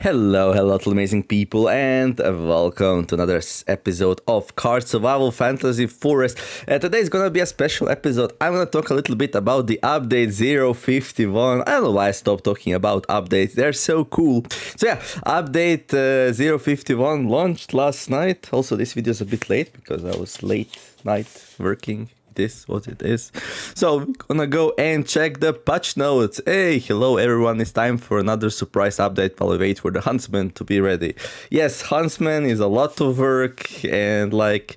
Hello, little amazing people, and welcome to another episode of Card Survival Fantasy Forest. Today is gonna be a special episode. I'm gonna talk a little bit about the update 051. I don't know why I stopped talking about updates, they're so cool. So yeah, update 051 launched last night. Also, this video is a bit late because I was late night working. This what it is. So we're gonna go and check the patch notes. Hey, hello everyone, it's time for another surprise update while we wait for the Huntsman to be ready. Yes, Huntsman is a lot of work, and like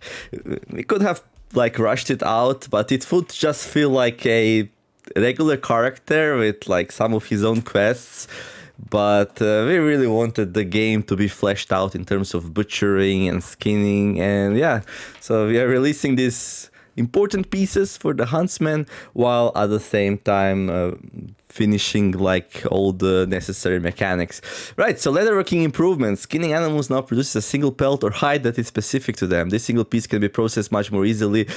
we could have like rushed it out, but it would just feel like a regular character with like some of his own quests. But we really wanted the game to be fleshed out in terms of butchering and skinning, and yeah, so we are releasing this important pieces for the Huntsman while at the same time finishing like all the necessary mechanics. Right, so leatherworking improvements. Skinning animals now produces a single pelt or hide that is specific to them. This single piece can be processed much more easily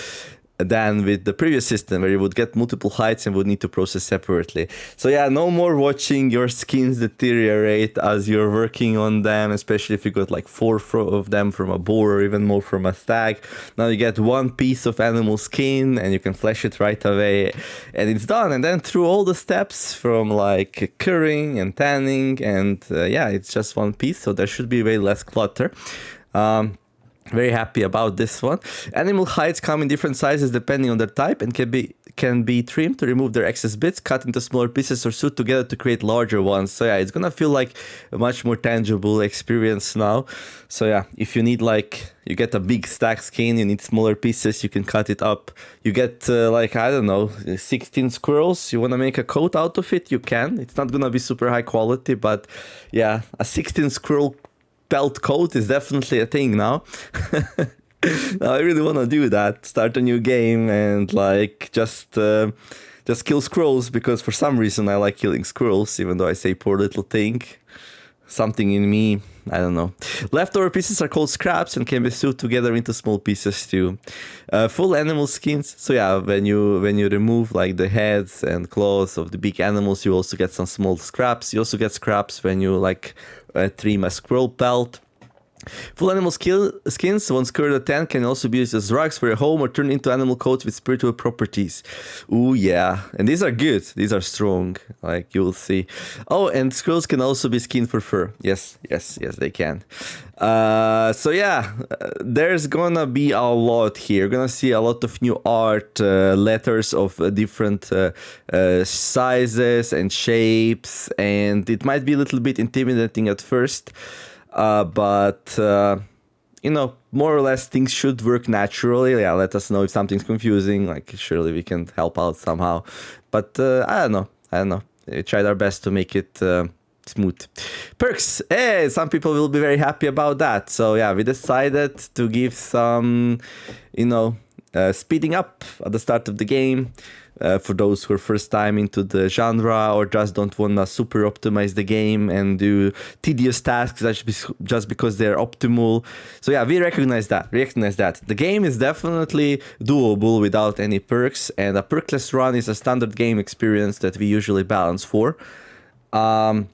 than with the previous system where you would get multiple hides and would need to process separately. So yeah, no more watching your skins deteriorate as you're working on them, especially if you got like 4 of them from a boar or even more from a stag. Now you get one piece of animal skin and you can flesh it right away and it's done. And then through all the steps from like curing and tanning and yeah, it's just one piece, so there should be way less clutter. Very happy about this one. Animal hides come in different sizes depending on their type and can be trimmed to remove their excess bits, cut into smaller pieces or sewed together to create larger ones. So yeah, it's gonna feel like a much more tangible experience now. So yeah, if you need like, you get a big stack skin, you need smaller pieces, you can cut it up. You get like, I don't know, 16 squirrels, you wanna make a coat out of it, you can. It's not gonna be super high quality, but yeah, a 16 squirrel pelt coat is definitely a thing now. I really want to do that, start a new game and like just kill squirrels, because for some reason I like killing squirrels, even though I say poor little thing. Something in me, I don't know. Leftover pieces are called scraps and can be sewed together into small pieces too. Full animal skins. So yeah, when you remove like the heads and claws of the big animals, you also get some small scraps. You also get scraps when you like trim a squirrel pelt. Full animal skins, once cured at 10, can also be used as rugs for your home or turned into animal coats with spiritual properties. Ooh, yeah. And these are good. These are strong, like you'll see. Oh, and squirrels can also be skinned for fur. Yes, they can. So yeah, there's gonna be a lot here. You're gonna see a lot of new art, letters of different sizes and shapes, and it might be a little bit intimidating at first. But you know, more or less things should work naturally. Yeah, let us know if something's confusing. Like, surely we can help out somehow. But I don't know. We tried our best to make it smooth. Perks. Hey, some people will be very happy about that. So yeah, we decided to give some, you know, speeding up at the start of the game. For those who are first time into the genre or just don't want to super optimize the game and do tedious tasks just because they're optimal. So yeah, we recognize that. The game is definitely doable without any perks, and a perkless run is a standard game experience that we usually balance for. And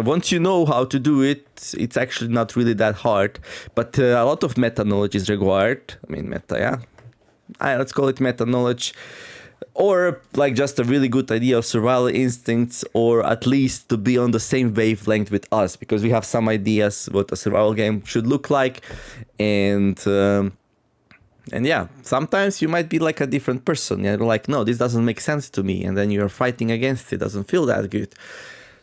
once you know how to do it, it's actually not really that hard, but a lot of meta knowledge is required. I mean, meta, yeah. Let's call it meta knowledge, or like just a really good idea of survival instincts, or at least to be on the same wavelength with us, because we have some ideas what a survival game should look like, and yeah, sometimes you might be like a different person. You're like, no, this doesn't make sense to me, and then you're fighting against it. Doesn't feel that good.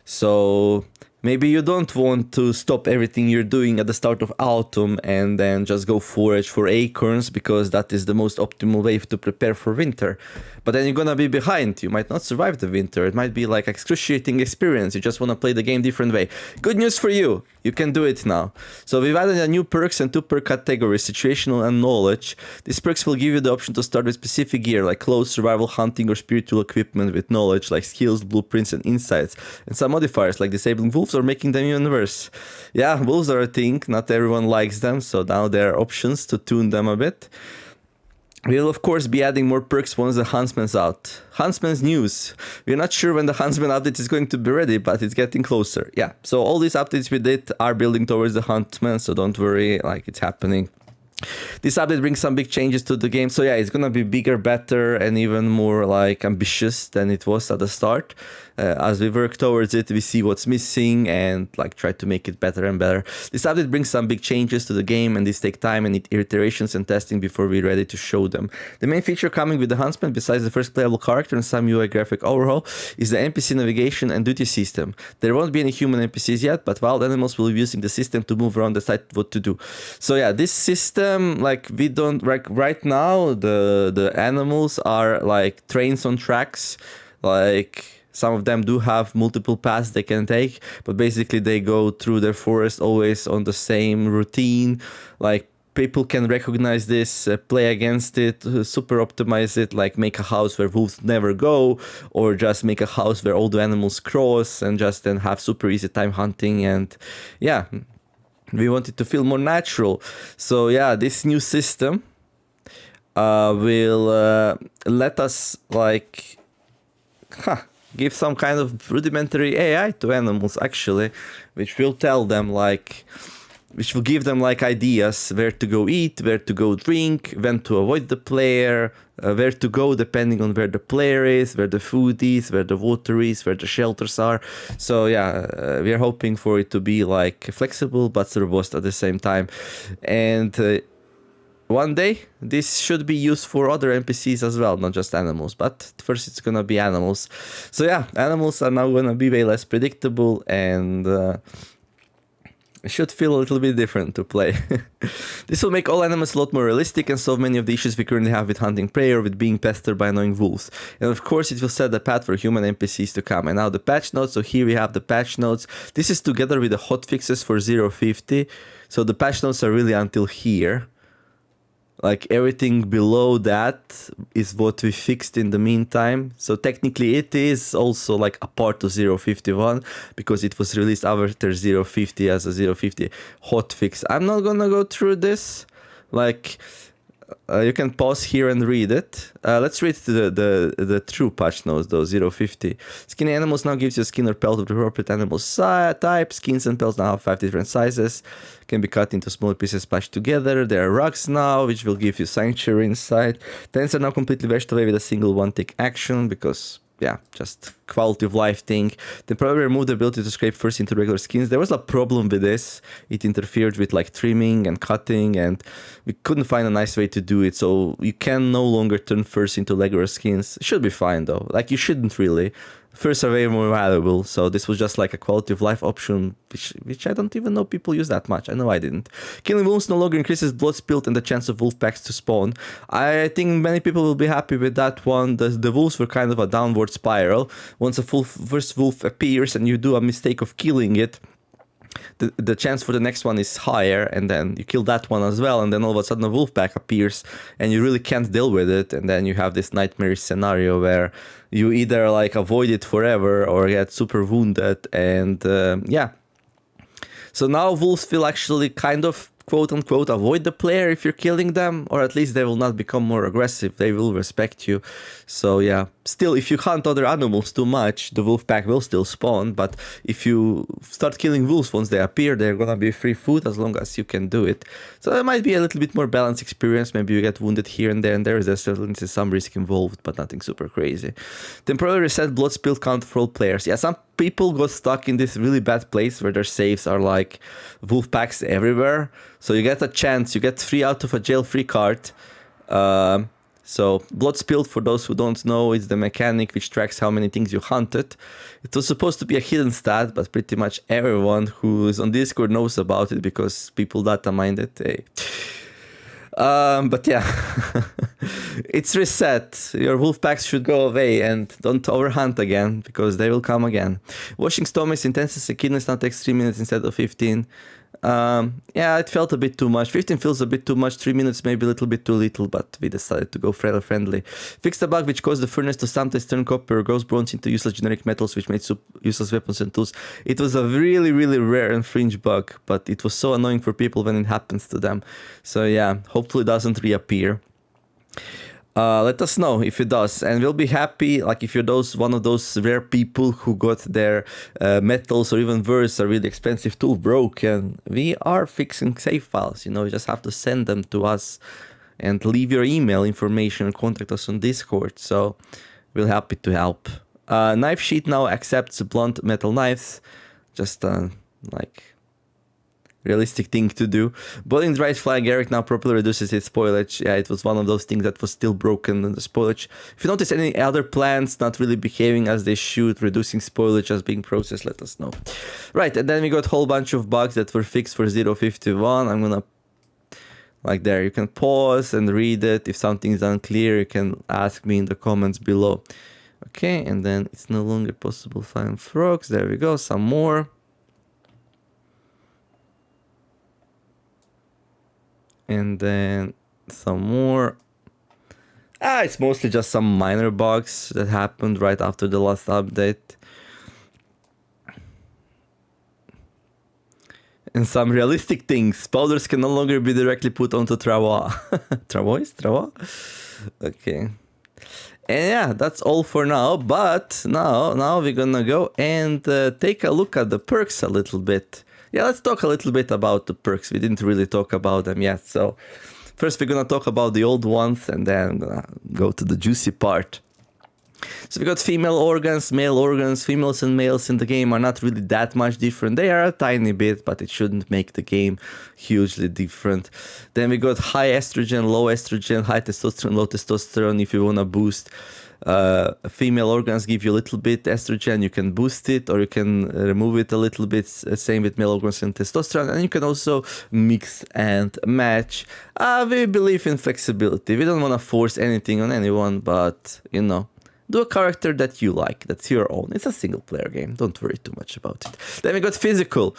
So maybe you don't want to stop everything you're doing at the start of autumn and then just go forage for acorns, because that is the most optimal way to prepare for winter. But then you're gonna be behind. You might not survive the winter. It might be like excruciating experience. You just want to play the game different way. Good news for you. You can do it now. So we've added a new perks and 2 perk categories, situational and knowledge. These perks will give you the option to start with specific gear like clothes, survival, hunting, or spiritual equipment with knowledge like skills, blueprints, and insights. And some modifiers like disabling wolves or making them even worse. Yeah, wolves are a thing. Not everyone likes them, so now there are options to tune them a bit. We'll of course be adding more perks once the Huntsman's out. Huntsman's news. We're not sure when the Huntsman update is going to be ready, but it's getting closer. Yeah, so all these updates we did are building towards the Huntsman, so don't worry, like it's happening. This update brings some big changes to the game, so yeah, it's gonna be bigger, better, and even more like ambitious than it was at the start. As we work towards it, we see what's missing and like try to make it better and better. This update brings some big changes to the game, and these take time and need iterations and testing before we're ready to show them. The main feature coming with the Huntsman, besides the first playable character and some UI graphic overhaul, is the NPC navigation and duty system. There won't be any human NPCs yet, but wild animals will be using the system to move around, decide what to do. So yeah, this system, like we don't like right now, the animals are like trains on tracks, like. Some of them do have multiple paths they can take, but basically they go through their forest always on the same routine. Like people can recognize this, play against it, super optimize it, like make a house where wolves never go, or just make a house where all the animals cross and just then have super easy time hunting. And yeah, we want it to feel more natural. So yeah, this new system will let us like... give some kind of rudimentary AI to animals, actually, which will tell them like, which will give them like ideas where to go eat, where to go drink, when to avoid the player, where to go depending on where the player is, where the food is, where the water is, where the shelters are. So yeah, we are hoping for it to be like flexible but robust at the same time. And one day, this should be used for other NPCs as well, not just animals. But first it's gonna be animals. So yeah, animals are now gonna be way less predictable, and it should feel a little bit different to play. This will make all animals a lot more realistic and solve many of the issues we currently have with hunting prey or with being pestered by annoying wolves. And of course it will set the path for human NPCs to come. And now the patch notes, so here we have the patch notes. This is together with the hotfixes for 0.50. So the patch notes are really until here. Like everything below that is what we fixed in the meantime. So technically it is also like a part of 0.51 because it was released after 0.50 as a 0.50 hotfix. I'm not gonna go through this. Like you can pause here and read it. Let's read the true patch notes though, 0.50. Skinny animals now gives you a skin or pelt of the appropriate animal type. Skins and pelts now have 5 different sizes. Can be cut into smaller pieces patched together. There are rugs now, which will give you sanctuary inside. Tents are now completely washed away with a single one-tick action because... yeah, just quality of life thing. They probably removed the ability to scrape first into regular skins. There was a problem with this. It interfered with like trimming and cutting, and we couldn't find a nice way to do it. So you can no longer turn first into regular skins. It should be fine though. Like you shouldn't really. First are way more valuable, so this was just like a quality of life option, which I don't even know people use that much. I know I didn't. Killing wolves no longer increases blood spilled and the chance of wolf packs to spawn. I think many people will be happy with that one. The wolves were kind of a downward spiral. Once a first wolf appears and you do a mistake of killing it, the chance for the next one is higher, and then you kill that one as well, and then all of a sudden a wolf pack appears and you really can't deal with it, and then you have this nightmarish scenario where you either like avoid it forever or get super wounded. And yeah, so now wolves will actually kind of quote unquote avoid the player if you're killing them, or at least they will not become more aggressive. They will respect you. So yeah, still, if you hunt other animals too much, the wolf pack will still spawn, but if you start killing wolves once they appear, they're gonna be free food as long as you can do it. So it might be a little bit more balanced experience. Maybe you get wounded here and there is certainly some risk involved, but nothing super crazy. Temporarily reset blood spill count for all players. Yeah, some people got stuck in this really bad place where their saves are like wolf packs everywhere. So you get a chance, you get 3 out of a jail free card. So blood spilled, for those who don't know, is the mechanic which tracks how many things you hunted. It was supposed to be a hidden stat, but pretty much everyone who is on Discord knows about it because people data mined it. Hey. But yeah, it's reset. Your wolf packs should go away and don't overhunt again because they will come again. Washing stomachs, intensity, kidneys now takes 3 minutes instead of 15. Yeah, it felt a bit too much. 15 feels a bit too much. 3 minutes maybe a little bit too little, but we decided to go friendly. Fixed the bug which caused the furnace to sometimes turn copper or ghost bronze into useless generic metals, which made useless weapons and tools. It was a really rare and fringe bug, but it was so annoying for people when it happens to them. So yeah, hopefully it doesn't reappear. Let us know if it does, and we'll be happy. Like if you're one of those rare people who got their metals or even worse, a really expensive tool broken. We are fixing save files. You just have to send them to us and leave your email information and contact us on Discord. So we're happy to help. Knife sheet now accepts blunt metal knives. Just like realistic thing to do. Boiling dried flag Eric now properly reduces its spoilage. Yeah, it was one of those things that was still broken in the spoilage. If you notice any other plants not really behaving as they should, reducing spoilage as being processed, let us know. Right, and then we got a whole bunch of bugs that were fixed for 0.51. I'm gonna, like there, you can pause and read it. If something's unclear, you can ask me in the comments below. Okay, and then it's no longer possible to find frogs. There we go, some more. And then some more. It's mostly just some minor bugs that happened right after the last update. And some realistic things. Powders can no longer be directly put onto travois. Travois? Okay. And yeah, that's all for now. But now we're gonna go and take a look at the perks a little bit. Yeah, let's talk a little bit about the perks. We didn't really talk about them yet. So first we're gonna talk about the old ones and then I'm gonna go to the juicy part. So we got female organs, male organs. Females and males in the game are not really that much different. They are a tiny bit, but it shouldn't make the game hugely different. Then we got high estrogen, low estrogen, high testosterone, low testosterone. If you want to boost female organs, give you a little bit estrogen, you can boost it or you can remove it a little bit. Same with male organs and testosterone. And you can also mix and match. We believe in flexibility. We don't want to force anything on anyone, but do a character that you like, that's your own. It's a single player game, don't worry too much about it. Then we got physical.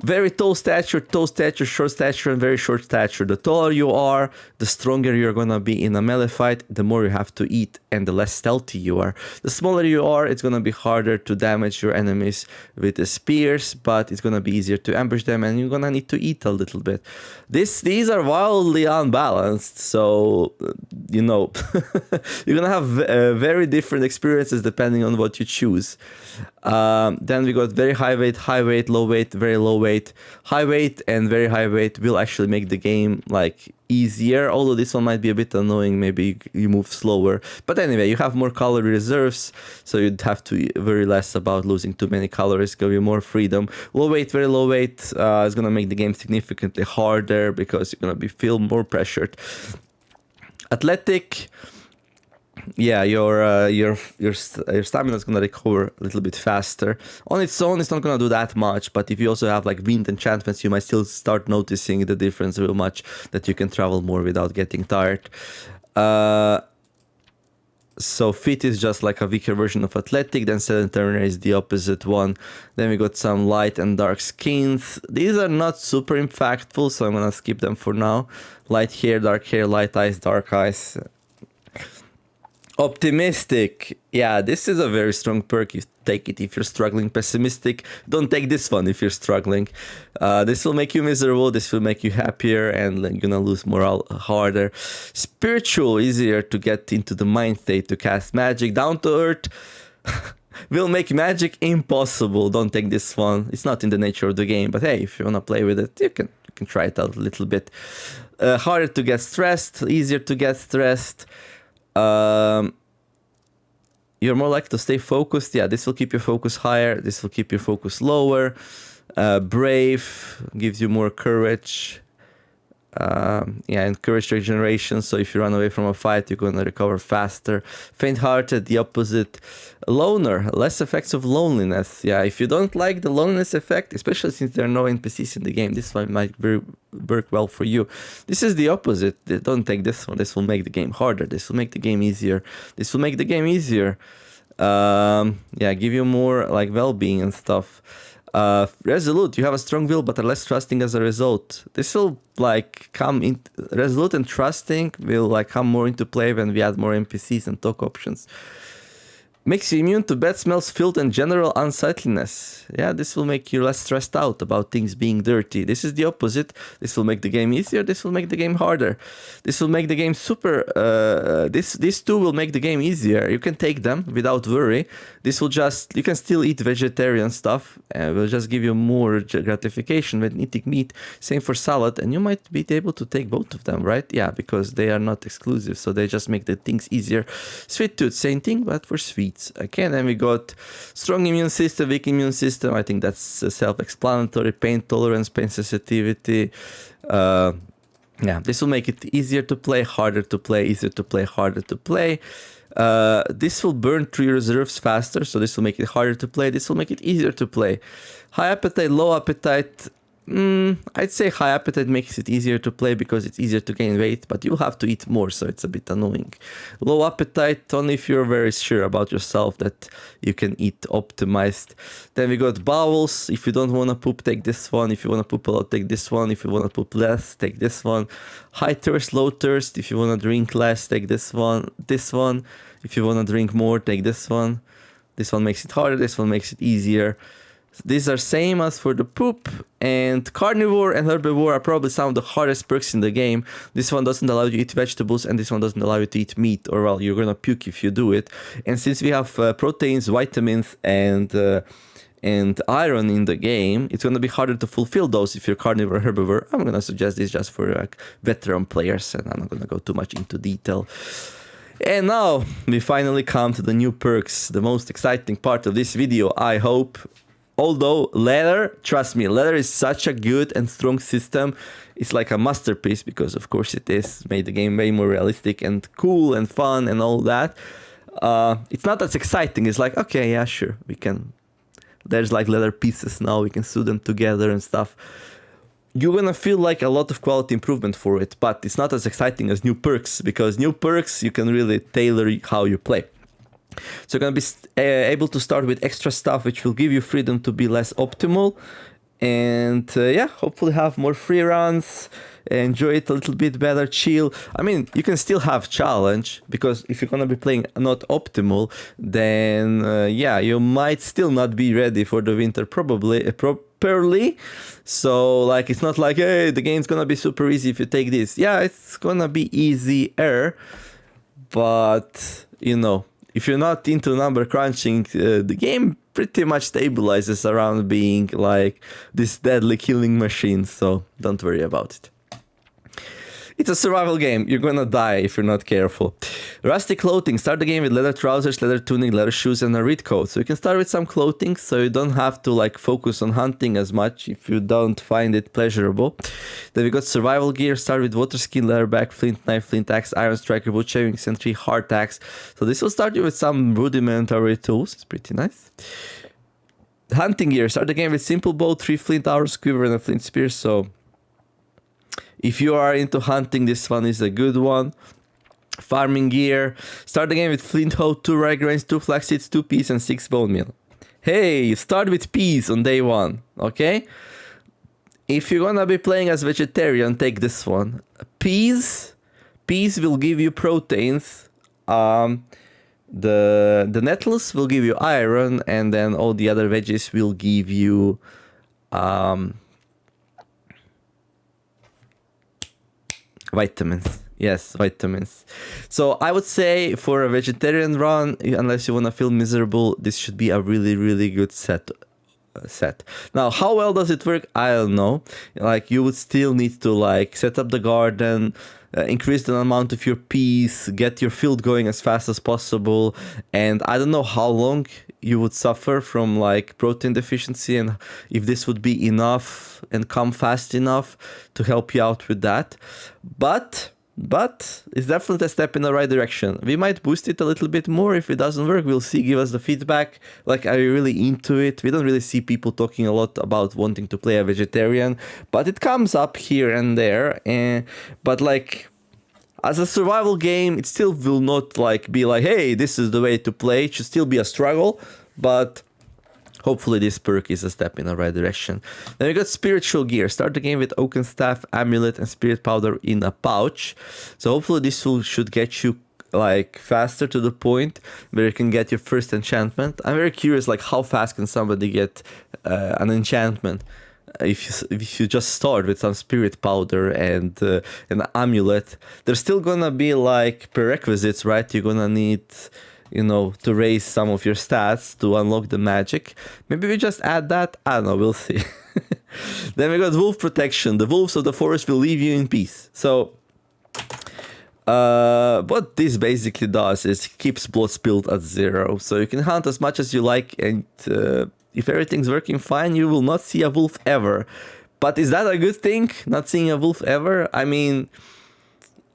Very tall stature, short stature, and very short stature. The taller you are, the stronger you're gonna be in a melee fight, the more you have to eat, and the less stealthy you are. The smaller you are, it's gonna be harder to damage your enemies with the spears, but it's gonna be easier to ambush them, and you're gonna need to eat a little bit. These are wildly unbalanced, so you're gonna have very different experiences depending on what you choose. Then we got very high weight, low weight, very low weight. High weight and very high weight will actually make the game like easier, although this one might be a bit annoying. Maybe you move slower, but anyway, you have more calorie reserves, so you'd have to worry less about losing too many calories, give you more freedom. Low weight, very low weight is gonna make the game significantly harder because you're gonna feel more pressured. Athletic, yeah, your stamina is gonna recover a little bit faster. On its own, it's not gonna do that much, but if you also have like wind enchantments, you might still start noticing the difference real much, that you can travel more without getting tired. So fit is just like a weaker version of athletic, then sedentary is the opposite one. Then we got some light and dark skins. These are not super impactful, so I'm gonna skip them for now. Light hair, light eyes, dark eyes. Optimistic. Yeah, this is a very strong perk. You take it if you're struggling. Pessimistic, don't take this one if you're struggling. This will make you miserable, this will make you happier, and you're gonna lose morale harder. Spiritual, easier to get into the mind state to cast magic. Down to earth will make magic impossible. Don't take this one. It's not in the nature of the game, but hey, if you wanna play with it, you can try it out a little bit. Harder to get stressed, easier to get stressed. You're more likely to stay focused. Yeah, this will keep your focus higher. This will keep your focus lower. Brave gives you more courage. And courage regeneration. So if you run away from a fight, you're going to recover faster. Faint-hearted, the opposite. Loner, less effects of loneliness. Yeah, if you don't like the loneliness effect, especially since there are no NPCs in the game, this one might work well for you. This is the opposite. Don't take this one. This will make the game harder. This will make the game easier. This will make the game easier. Give you more like well-being and stuff. Resolute, you have a strong will but are less trusting as a result. This will like come in. Resolute and trusting will like come more into play when we add more NPCs and talk options. Makes you immune to bad smells, filth, and general unsightliness. Yeah, this will make you less stressed out about things being dirty. This is the opposite. This will make the game easier. This will make the game harder. This will make the game super... These two will make the game easier. You can take them without worry. This will just... You can still eat vegetarian stuff. It will just give you more gratification when eating meat. Same for salad. And you might be able to take both of them, right? Yeah, because they are not exclusive. So they just make the things easier. Sweet tooth, same thing, but for sweet. Okay, then we got strong immune system, weak immune system. I think that's self-explanatory. Pain tolerance, pain sensitivity. Yeah, this will make it easier to play, harder to play, easier to play, harder to play. This will burn through your reserves faster, so this will make it harder to play. This will make it easier to play. High appetite, low appetite. I'd say high appetite makes it easier to play because it's easier to gain weight, but you'll have to eat more, so it's a bit annoying. Low appetite only if you're very sure about yourself that you can eat optimized. Then we got bowels. If you don't want to poop, take this one. If you want to poop a lot, take this one. If you want to poop less, take this one. High thirst, low thirst. If you want to drink less, take this one. This one. If you want to drink more, take this one. This one makes it harder. This one makes it easier. These are same as for the poop, and carnivore and herbivore are probably some of the hardest perks in the game. This one doesn't allow you to eat vegetables, and this one doesn't allow you to eat meat, or well, you're gonna puke if you do it. And since we have proteins, vitamins, and iron in the game, it's gonna be harder to fulfill those if you're carnivore or herbivore. I'm gonna suggest this just for like veteran players, and I'm not gonna go too much into detail. And now we finally come to the new perks, the most exciting part of this video, I hope. Although leather, trust me, leather is such a good and strong system. It's like a masterpiece because of course it is. Made the game way more realistic and cool and fun and all that. It's not as exciting. It's like, okay, yeah, sure, we can. There's like leather pieces now. We can sew them together and stuff. You're gonna feel like a lot of quality improvement for it, but it's not as exciting as new perks because new perks, you can really tailor how you play. So you're going to be able to start with extra stuff, which will give you freedom to be less optimal. And yeah, hopefully have more free runs, enjoy it a little bit better, chill. I mean, you can still have challenge, because if you're going to be playing not optimal, then yeah, you might still not be ready for the winter properly. So like, it's not like, hey, the game's going to be super easy if you take this. Yeah, it's going to be easier, but you know, if you're not into number crunching, the game pretty much stabilizes around being like this deadly killing machine, so don't worry about it. It's a survival game. You're gonna die if you're not careful. Rusty clothing. Start the game with leather trousers, leather tunic, leather shoes, and a reed coat. So you can start with some clothing, so you don't have to like focus on hunting as much if you don't find it pleasurable. Then we got survival gear. Start with water skin, leather bag, flint knife, flint axe, iron striker, wood shaving sentry, hard axe. So this will start you with some rudimentary tools. It's pretty nice. Hunting gear. Start the game with simple bow, 3 flint arrows, quiver, and a flint spear. So if you are into hunting, this one is a good one. Farming gear. Start the game with flint hoe, 2 rye grains, 2 flax seeds, 2 peas, and 6 bone meal. Hey, start with peas on day 1, okay? If you're gonna be playing as vegetarian, take this one. Peas will give you proteins. The nettles will give you iron, and then all the other veggies will give you vitamins. Yes, vitamins. So I would say for a vegetarian run, unless you want to feel miserable, this should be a really, really good set. Now, how well does it work? I don't know. Like, you would still need to like set up the garden, increase the amount of your peas, get your field going as fast as possible, and I don't know how long you would suffer from like protein deficiency, and if this would be enough and come fast enough to help you out with that. But it's definitely a step in the right direction. We might boost it a little bit more. If it doesn't work, we'll see. Give us the feedback. Like, are you really into it? We don't really see people talking a lot about wanting to play a vegetarian, but it comes up here and there. But like, as a survival game, it still will not like be like, hey, this is the way to play. It should still be a struggle, but hopefully this perk is a step in the right direction. Then we got spiritual gear. Start the game with oaken staff, amulet, and spirit powder in a pouch. So hopefully this should get you like faster to the point where you can get your first enchantment. I'm very curious, like how fast can somebody get an enchantment if you just start with some spirit powder and an amulet. There's still gonna be like prerequisites, right? You're gonna need, to raise some of your stats to unlock the magic. Maybe we just add that. I don't know. We'll see. Then we got wolf protection. The wolves of the forest will leave you in peace. So what this basically does is keeps blood spilled at 0. So you can hunt as much as you like, and if everything's working fine, you will not see a wolf ever. But is that a good thing, not seeing a wolf ever? I mean,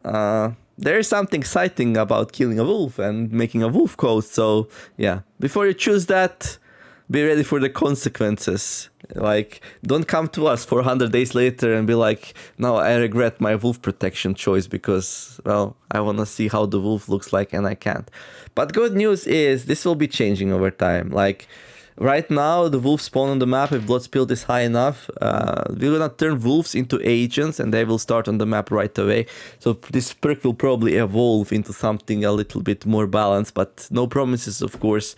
there is something exciting about killing a wolf and making a wolf coat. So yeah, before you choose that, be ready for the consequences. Like, don't come to us 400 days later and be like, no, I regret my wolf protection choice because, well, I want to see how the wolf looks like and I can't. But good news is this will be changing over time. Like, right now, the wolves spawn on the map if blood spilled is high enough. We're gonna turn wolves into agents and they will start on the map right away. So this perk will probably evolve into something a little bit more balanced, but no promises, of course.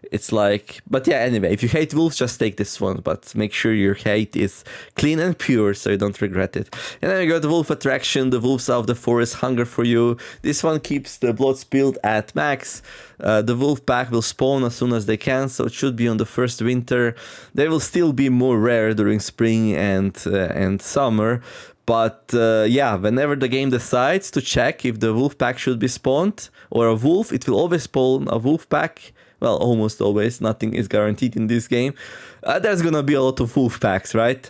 It's like, but yeah, anyway, if you hate wolves, just take this one, but make sure your hate is clean and pure so you don't regret it. And then you got the wolf attraction. The wolves of the forest hunger for you. This one keeps the blood spilled at max. The wolf pack will spawn as soon as they can, so it should be on the first winter. They will still be more rare during spring and summer. But yeah, whenever the game decides to check if the wolf pack should be spawned or a wolf, it will always spawn a wolf pack. Well, almost always. Nothing is guaranteed in this game. There's gonna be a lot of wolf packs, right?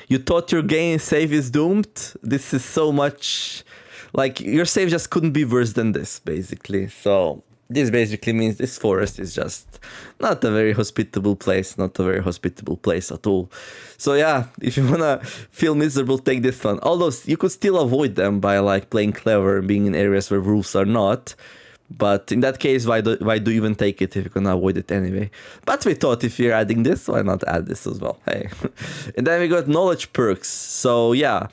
You thought your game save is doomed? This is so much... Like, your save just couldn't be worse than this, basically. So, this basically means this forest is just not a very hospitable place. Not a very hospitable place at all. So yeah, if you wanna feel miserable, take this one. Although, you could still avoid them by, like, playing clever and being in areas where wolves are not. But in that case, why do you even take it if you're gonna avoid it anyway? But we thought if you're adding this, why not add this as well? Hey. And then we got knowledge perks. So yeah,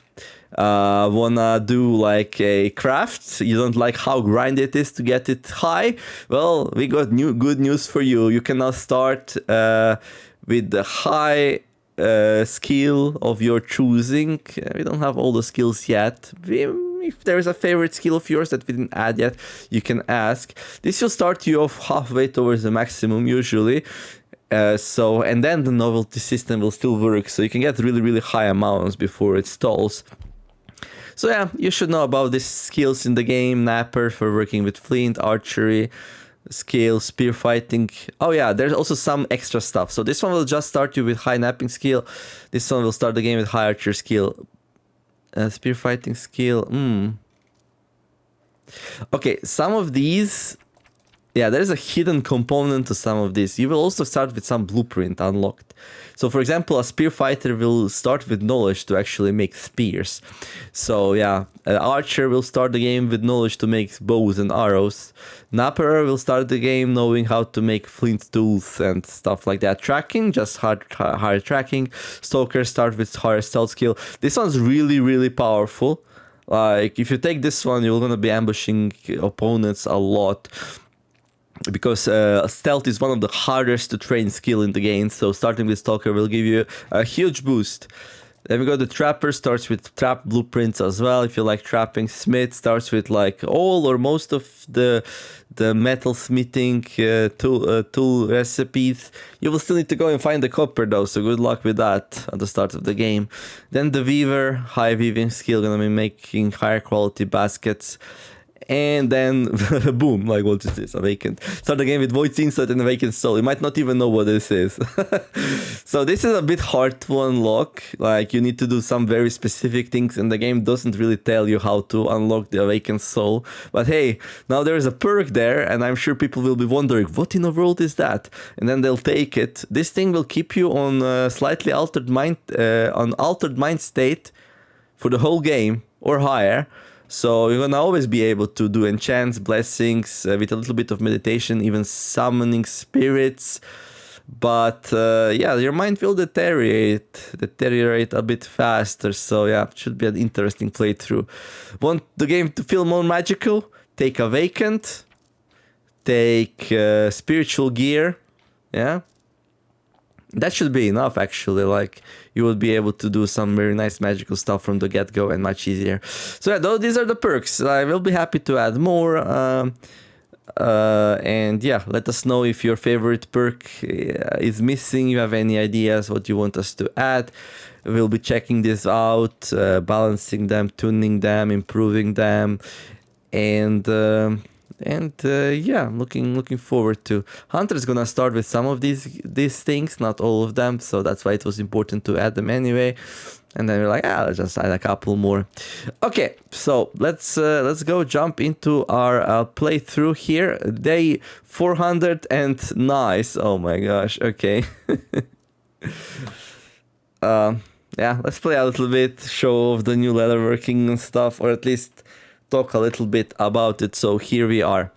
wanna do like a craft? You don't like how grindy it is to get it high? Well, we got good news for you. You can now start with the high skill of your choosing. We don't have all the skills yet. If there is a favorite skill of yours that we didn't add yet, you can ask. This will start you off halfway towards the maximum usually. And then the novelty system will still work, so you can get really, really high amounts before it stalls. So yeah, you should know about these skills in the game. Napper for working with flint, archery, skill, spear fighting. Oh yeah, there's also some extra stuff. So this one will just start you with high napping skill. This one will start the game with high archer skill. Spear fighting skill. Okay, some of these... Yeah, there's a hidden component to some of these. You will also start with some blueprint unlocked. So, for example, a spear fighter will start with knowledge to actually make spears. So, yeah, an archer will start the game with knowledge to make bows and arrows. Napper will start the game knowing how to make flint tools and stuff like that. Tracking, just higher tracking. Stalker start with higher stealth skill. This one's really, really powerful. Like, if you take this one, you're gonna be ambushing opponents a lot. Because stealth is one of the hardest to train skill in the game, so starting with Stalker will give you a huge boost. Then we got the Trapper, starts with trap blueprints as well, if you like trapping. Smith starts with like all or most of the metal smithing tool recipes. You will still need to go and find the copper though, so good luck with that at the start of the game. Then the Weaver, high weaving skill, gonna be making higher quality baskets. And then, boom, like what is this? Awakened. Start the game with Void's Insight and Awakened Soul. You might not even know what this is. So this is a bit hard to unlock. Like, you need to do some very specific things, and the game doesn't really tell you how to unlock the Awakened Soul. But hey, now there is a perk there, and I'm sure people will be wondering, what in the world is that? And then they'll take it. This thing will keep you on slightly altered mind, altered mind state for the whole game, or higher. So you're gonna always be able to do enchants, blessings, with a little bit of meditation, even summoning spirits. But yeah, your mind will deteriorate a bit faster. So yeah, it should be an interesting playthrough. Want the game to feel more magical? take a vacant, take spiritual gear, yeah. That should be enough, actually. Like, you will be able to do some very nice magical stuff from the get-go and much easier. So yeah, these are the perks. I will be happy to add more. And yeah, let us know if your favorite perk is missing. You have any ideas what you want us to add. We'll be checking this out, balancing them, tuning them, improving them, and yeah, looking forward to. Hunter is gonna start with some of these things, not all of them, so that's why it was important to add them anyway. And then we're like, let's just add a couple more. Okay, so let's go jump into our playthrough here. Day 400 and nice. Oh my gosh. Okay. Yeah, let's play a little bit, show off the new leatherworking and stuff, or at least talk a little bit about it. So here we are.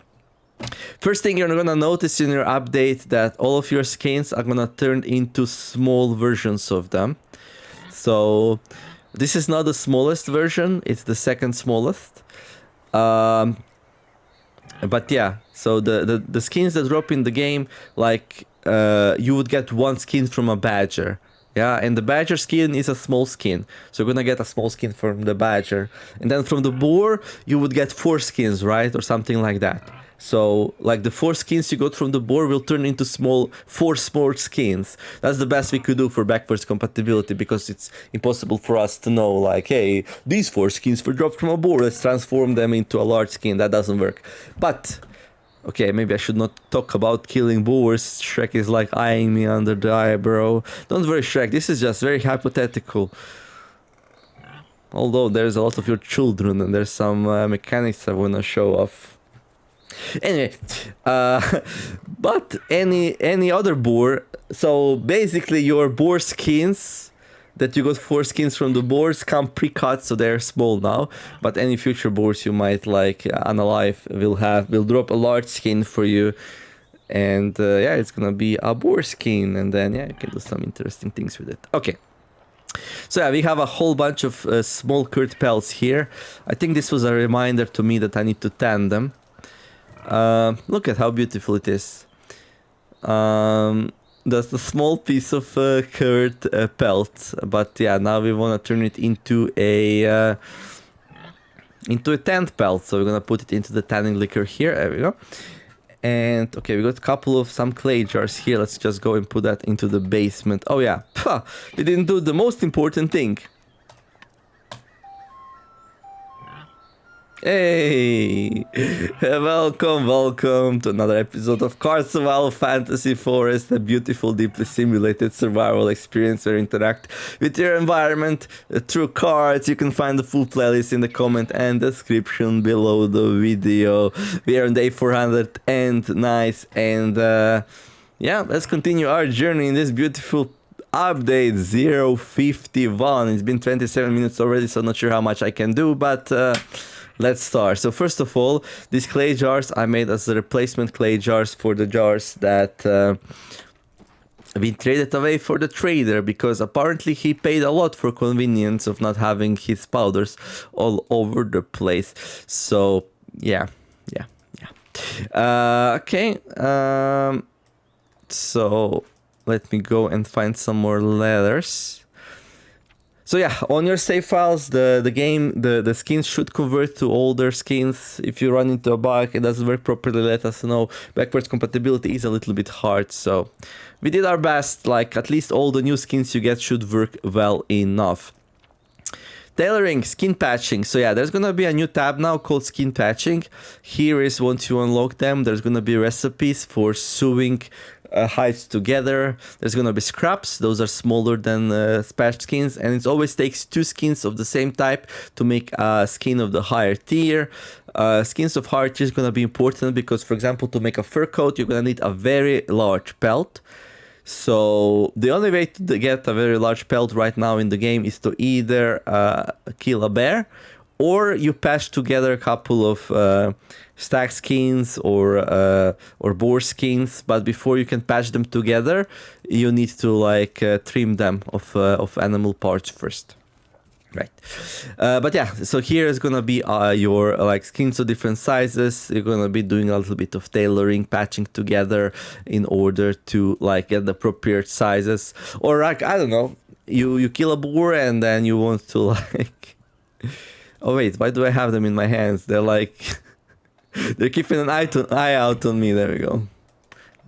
First thing you're gonna notice in your update that all of your skins are gonna turn into small versions of them. So this is not the smallest version, it's the second smallest. But yeah, so the skins that drop in the game, like you would get one skin from a badger. Yeah, and the badger skin is a small skin. So you're gonna get a small skin from the badger. And then from the boar, you would get 4 skins, right? Or something like that. So, like the 4 skins you got from the boar will turn into 4 small skins. That's the best we could do for backwards compatibility, because it's impossible for us to know, like, hey, these 4 skins were dropped from a boar, let's transform them into a large skin. That doesn't work. But okay, maybe I should not talk about killing boars. Shrek is like eyeing me under the eyebrow. Don't worry, Shrek, this is just very hypothetical. Although there's a lot of your children and there's some mechanics I wanna show off. Anyway, but any other boar, so basically your boar skins that you got 4 skins from the boars come pre-cut, so they're small now. But any future boars you might like unalive will drop a large skin for you, and yeah, it's gonna be a boar skin, and then yeah, you can do some interesting things with it. Okay. So yeah, we have a whole bunch of small curd pelts here. I think this was a reminder to me that I need to tan them. Look at how beautiful it is. That's a small piece of curd pelt, but yeah, now we want to turn it into a tanned pelt. So we're gonna put it into the tanning liquor here. There we go. And okay, we got a couple of some clay jars here. Let's just go and put that into the basement. Oh yeah, we didn't do the most important thing. Hey, welcome to another episode of Card Survival Fantasy Forest, a beautiful, deeply simulated survival experience where you interact with your environment through cards. You can find the full playlist in the comment and description below the video. We are on day 400 and nice, and yeah, let's continue our journey in this beautiful update 051. It's been 27 minutes already, so not sure how much I can do, but let's start. So first of all, these clay jars I made as the replacement clay jars for the jars that we traded away for the trader, because apparently he paid a lot for convenience of not having his powders all over the place. So yeah. Okay. So let me go and find some more leathers. So yeah, on your save files, the skins should convert to older skins. If you run into a bug, it doesn't work properly, let us know. Backwards compatibility is a little bit hard, so we did our best. Like, at least all the new skins you get should work well enough. Tailoring, skin patching. So yeah, there's gonna be a new tab now called skin patching. Here is, once you unlock them, there's gonna be recipes for sewing hides together. There's gonna be scraps, those are smaller than patched skins, and it always takes 2 skins of the same type to make a skin of the higher tier. Skins of higher tier is gonna be important because, for example, to make a fur coat, you're gonna need a very large pelt. So the only way to get a very large pelt right now in the game is to either kill a bear, or you patch together a couple of stag skins or boar skins. But before you can patch them together, you need to like trim them of animal parts first. Right. But yeah, so here is gonna be your like skins of different sizes. You're gonna be doing a little bit of tailoring, patching together in order to like get the appropriate sizes. Or like, I don't know, you kill a boar and then you want to like... Oh wait, why do I have them in my hands? They're like... They're keeping an eye out on me. There we go.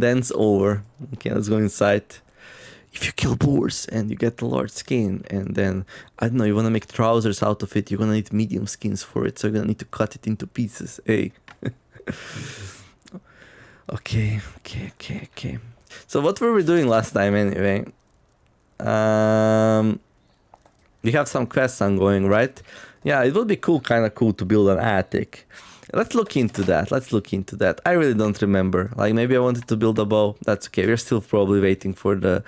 Dance over. Okay, let's go inside. If you kill boars and you get the large skin, and then, I don't know, you want to make trousers out of it, you're going to need medium skins for it, so you're going to need to cut it into pieces. Hey. Okay. So what were we doing last time anyway? We have some quests ongoing, right? Yeah, it would be kind of cool to build an attic. Let's look into that. I really don't remember. Like, maybe I wanted to build a bow. That's okay. We're still probably waiting for the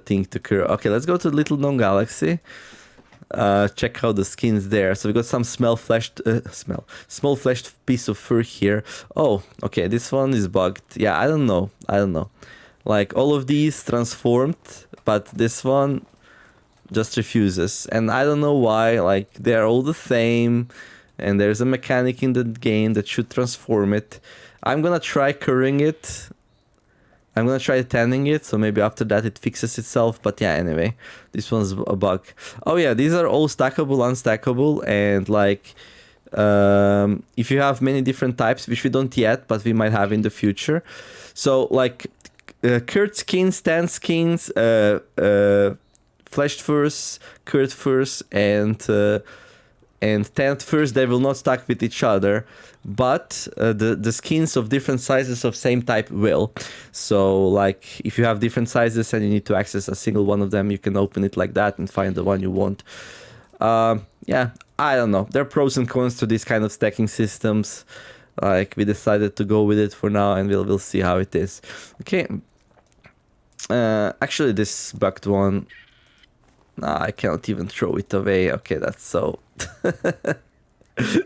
thing to occur. Okay, let's go to Little Known Galaxy. Check out the skins there. So we got some small fleshed piece of fur here. Oh, okay. This one is bugged. Yeah, I don't know. Like, all of these transformed, but this one just refuses. And I don't know why. Like, they're all the same. And there's a mechanic in the game that should transform it. I'm gonna try currying it. I'm gonna try tanning it, so maybe after that it fixes itself. But yeah, anyway, this one's a bug. Oh yeah, these are all stackable, unstackable, and like, if you have many different types, which we don't yet, but we might have in the future. So like, curd skins, tan skins, fleshed furs, curd furs, and tanned furs, they will not stack with each other, but the skins of different sizes of same type will. So like, if you have different sizes and you need to access a single one of them, you can open it like that and find the one you want. Yeah, I don't know. There are pros and cons to these kind of stacking systems. Like, we decided to go with it for now, and we'll see how it is. Okay. Actually, this bugged one, nah, I cannot even throw it away. Okay, that's so...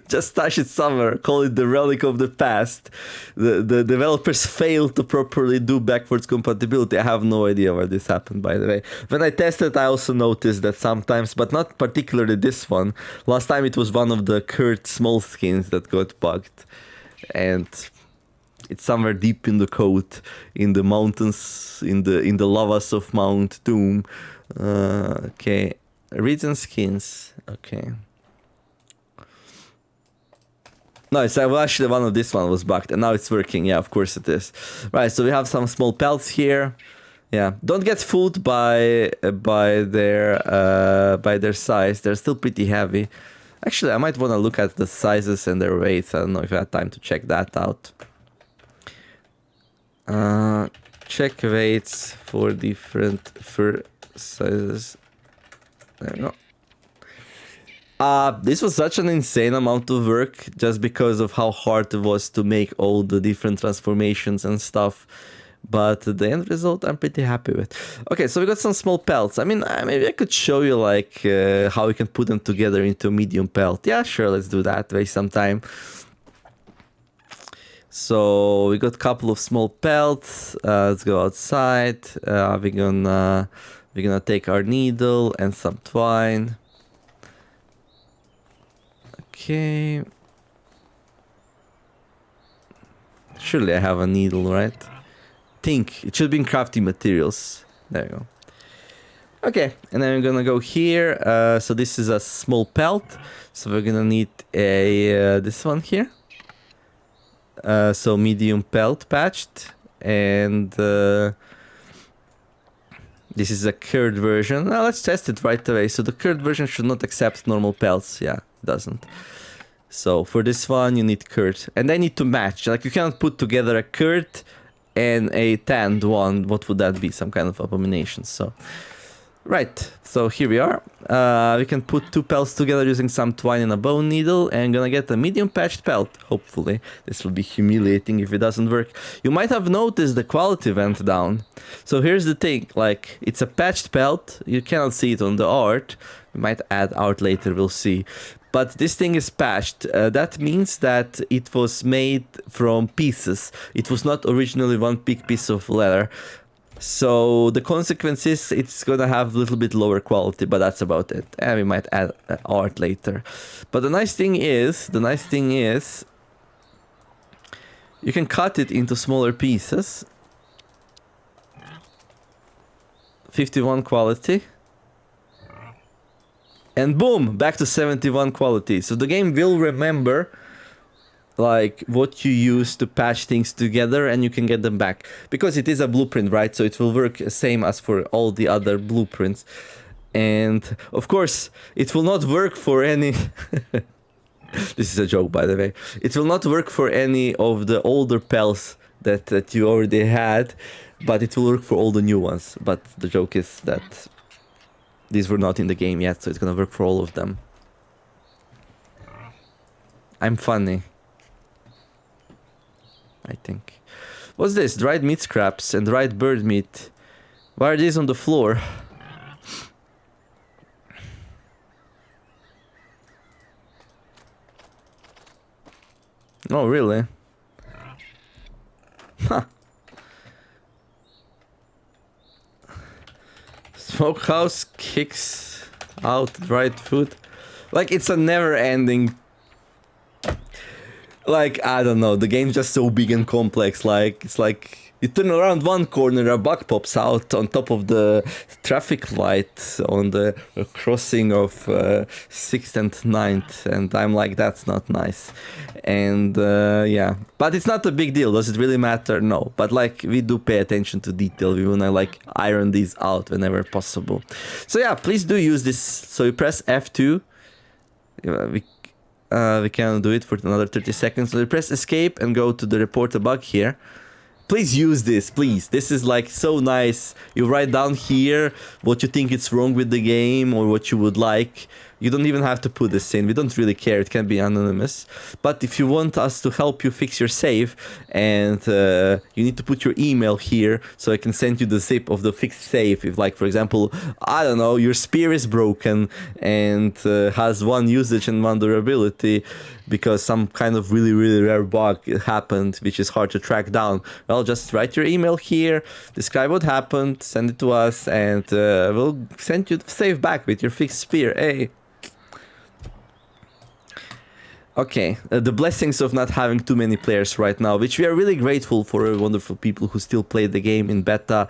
Just stash it somewhere, call it the relic of the past. The developers failed to properly do backwards compatibility. I have no idea where this happened, by the way. When I tested, I also noticed that sometimes, but not particularly this one. Last time it was one of the curd small skins that got bugged. And it's somewhere deep in the code, in the mountains, in the lavas of Mount Doom. Okay, region skins. Okay. No, it's well, actually one of this one was bugged, and now it's working. Yeah, of course it is. Right, so we have some small pelts here. Yeah, don't get fooled by their size. They're still pretty heavy. Actually, I might want to look at the sizes and their weights. I don't know if I had time to check that out. Check weights for different fur sizes. There we go. This was such an insane amount of work just because of how hard it was to make all the different transformations and stuff. But the end result, I'm pretty happy with. Okay, so we got some small pelts. I mean, maybe I could show you like how we can put them together into a medium pelt. Yeah, sure, let's do that. Waste some time. So we got a couple of small pelts. Let's go outside. We're gonna take our needle and some twine. Okay. Surely I have a needle, right? Think it should be in crafting materials. There you go. Okay, and then we're gonna go here. So this is a small pelt. So we're gonna need a this one here. So medium pelt patched, and this is a curd version. Now let's test it right away. So the curd version should not accept normal pelts. Yeah, it doesn't. So for this one, you need curd, and they need to match. Like, you cannot put together a curd and a tanned one. What would that be? Some kind of abomination. So, right. So here we are. We can put two pelts together using some twine and a bone needle, and gonna get a medium patched pelt. Hopefully, this will be humiliating if it doesn't work. You might have noticed the quality went down. So here's the thing. Like, it's a patched pelt. You cannot see it on the art. We might add art later. We'll see. But this thing is patched. That means that it was made from pieces. It was not originally one big piece of leather. So the consequence is it's gonna have a little bit lower quality, but that's about it. And we might add art later. But the nice thing is, you can cut it into smaller pieces. 51 quality. And boom, back to 71 quality. So the game will remember like what you use to patch things together, and you can get them back because it is a blueprint, right? So it will work same as for all the other blueprints. And of course it will not work for any this is a joke, by the way. It will not work for any of the older pals that you already had, but it will work for all the new ones. But the joke is that these were not in the game yet, so it's gonna work for all of them. I'm funny, I think. What's this? Dried meat scraps and dried bird meat. Why are these on the floor? Oh, really? Huh. Smokehouse kicks out dried food. Like, it's a never-ending... Like, I don't know, the game's just so big and complex. Like, it's like... You turn around one corner, a bug pops out on top of the traffic light on the crossing of 6th and 9th, and I'm like, that's not nice. And yeah, but it's not a big deal. Does it really matter? No, but like, we do pay attention to detail. We wanna like iron these out whenever possible. So yeah, please do use this. So you press F2. We can do it for another 30 seconds. So you press escape and go to the report a bug here. Please use this, please. This is like so nice. You write down here what you think is wrong with the game or what you would like. You don't even have to put this in. We don't really care. It can be anonymous. But if you want us to help you fix your save and you need to put your email here so I can send you the zip of the fixed save. If like, for example, I don't know, your spear is broken and has one usage and one durability because some kind of really, really rare bug happened, which is hard to track down. Well, just write your email here, describe what happened, send it to us, and we'll send you the save back with your fixed spear. Hey. Okay, the blessings of not having too many players right now, which we are really grateful for, wonderful people who still play the game in beta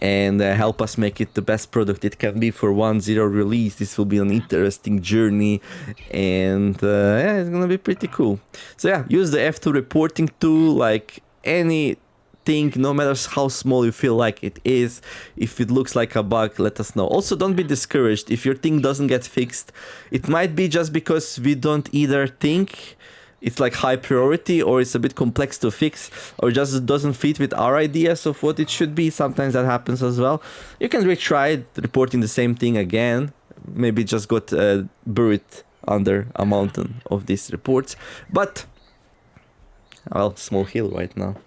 and help us make it the best product it can be for 1.0 release. This will be an interesting journey and yeah, it's gonna be pretty cool. So yeah, use the F2 reporting tool, like any thing, no matter how small you feel like it is. If it looks like a bug, let us know. Also, don't be discouraged if your thing doesn't get fixed. It might be just because we don't either think it's like high priority, or it's a bit complex to fix, or just doesn't fit with our ideas of what it should be. Sometimes that happens as well. You can retry it, reporting the same thing again. Maybe it just got buried under a mountain of these reports. But well, small hill right now.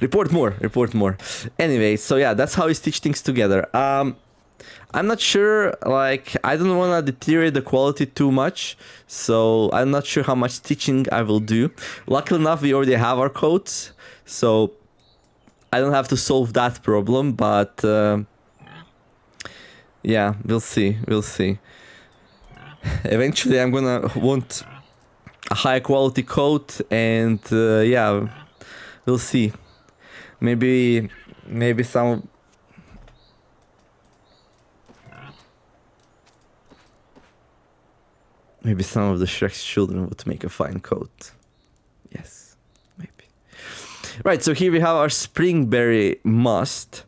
Report more. Anyway, so yeah, that's how we stitch things together. I'm not sure, like, I don't want to deteriorate the quality too much, so I'm not sure how much stitching I will do. Luckily enough, we already have our codes, so I don't have to solve that problem, but yeah, we'll see. Eventually, I'm gonna want a high quality coat, and yeah, we'll see. Maybe some... Maybe some of the Shrek's children would make a fine coat. Yes, maybe. Right, so here we have our springberry must.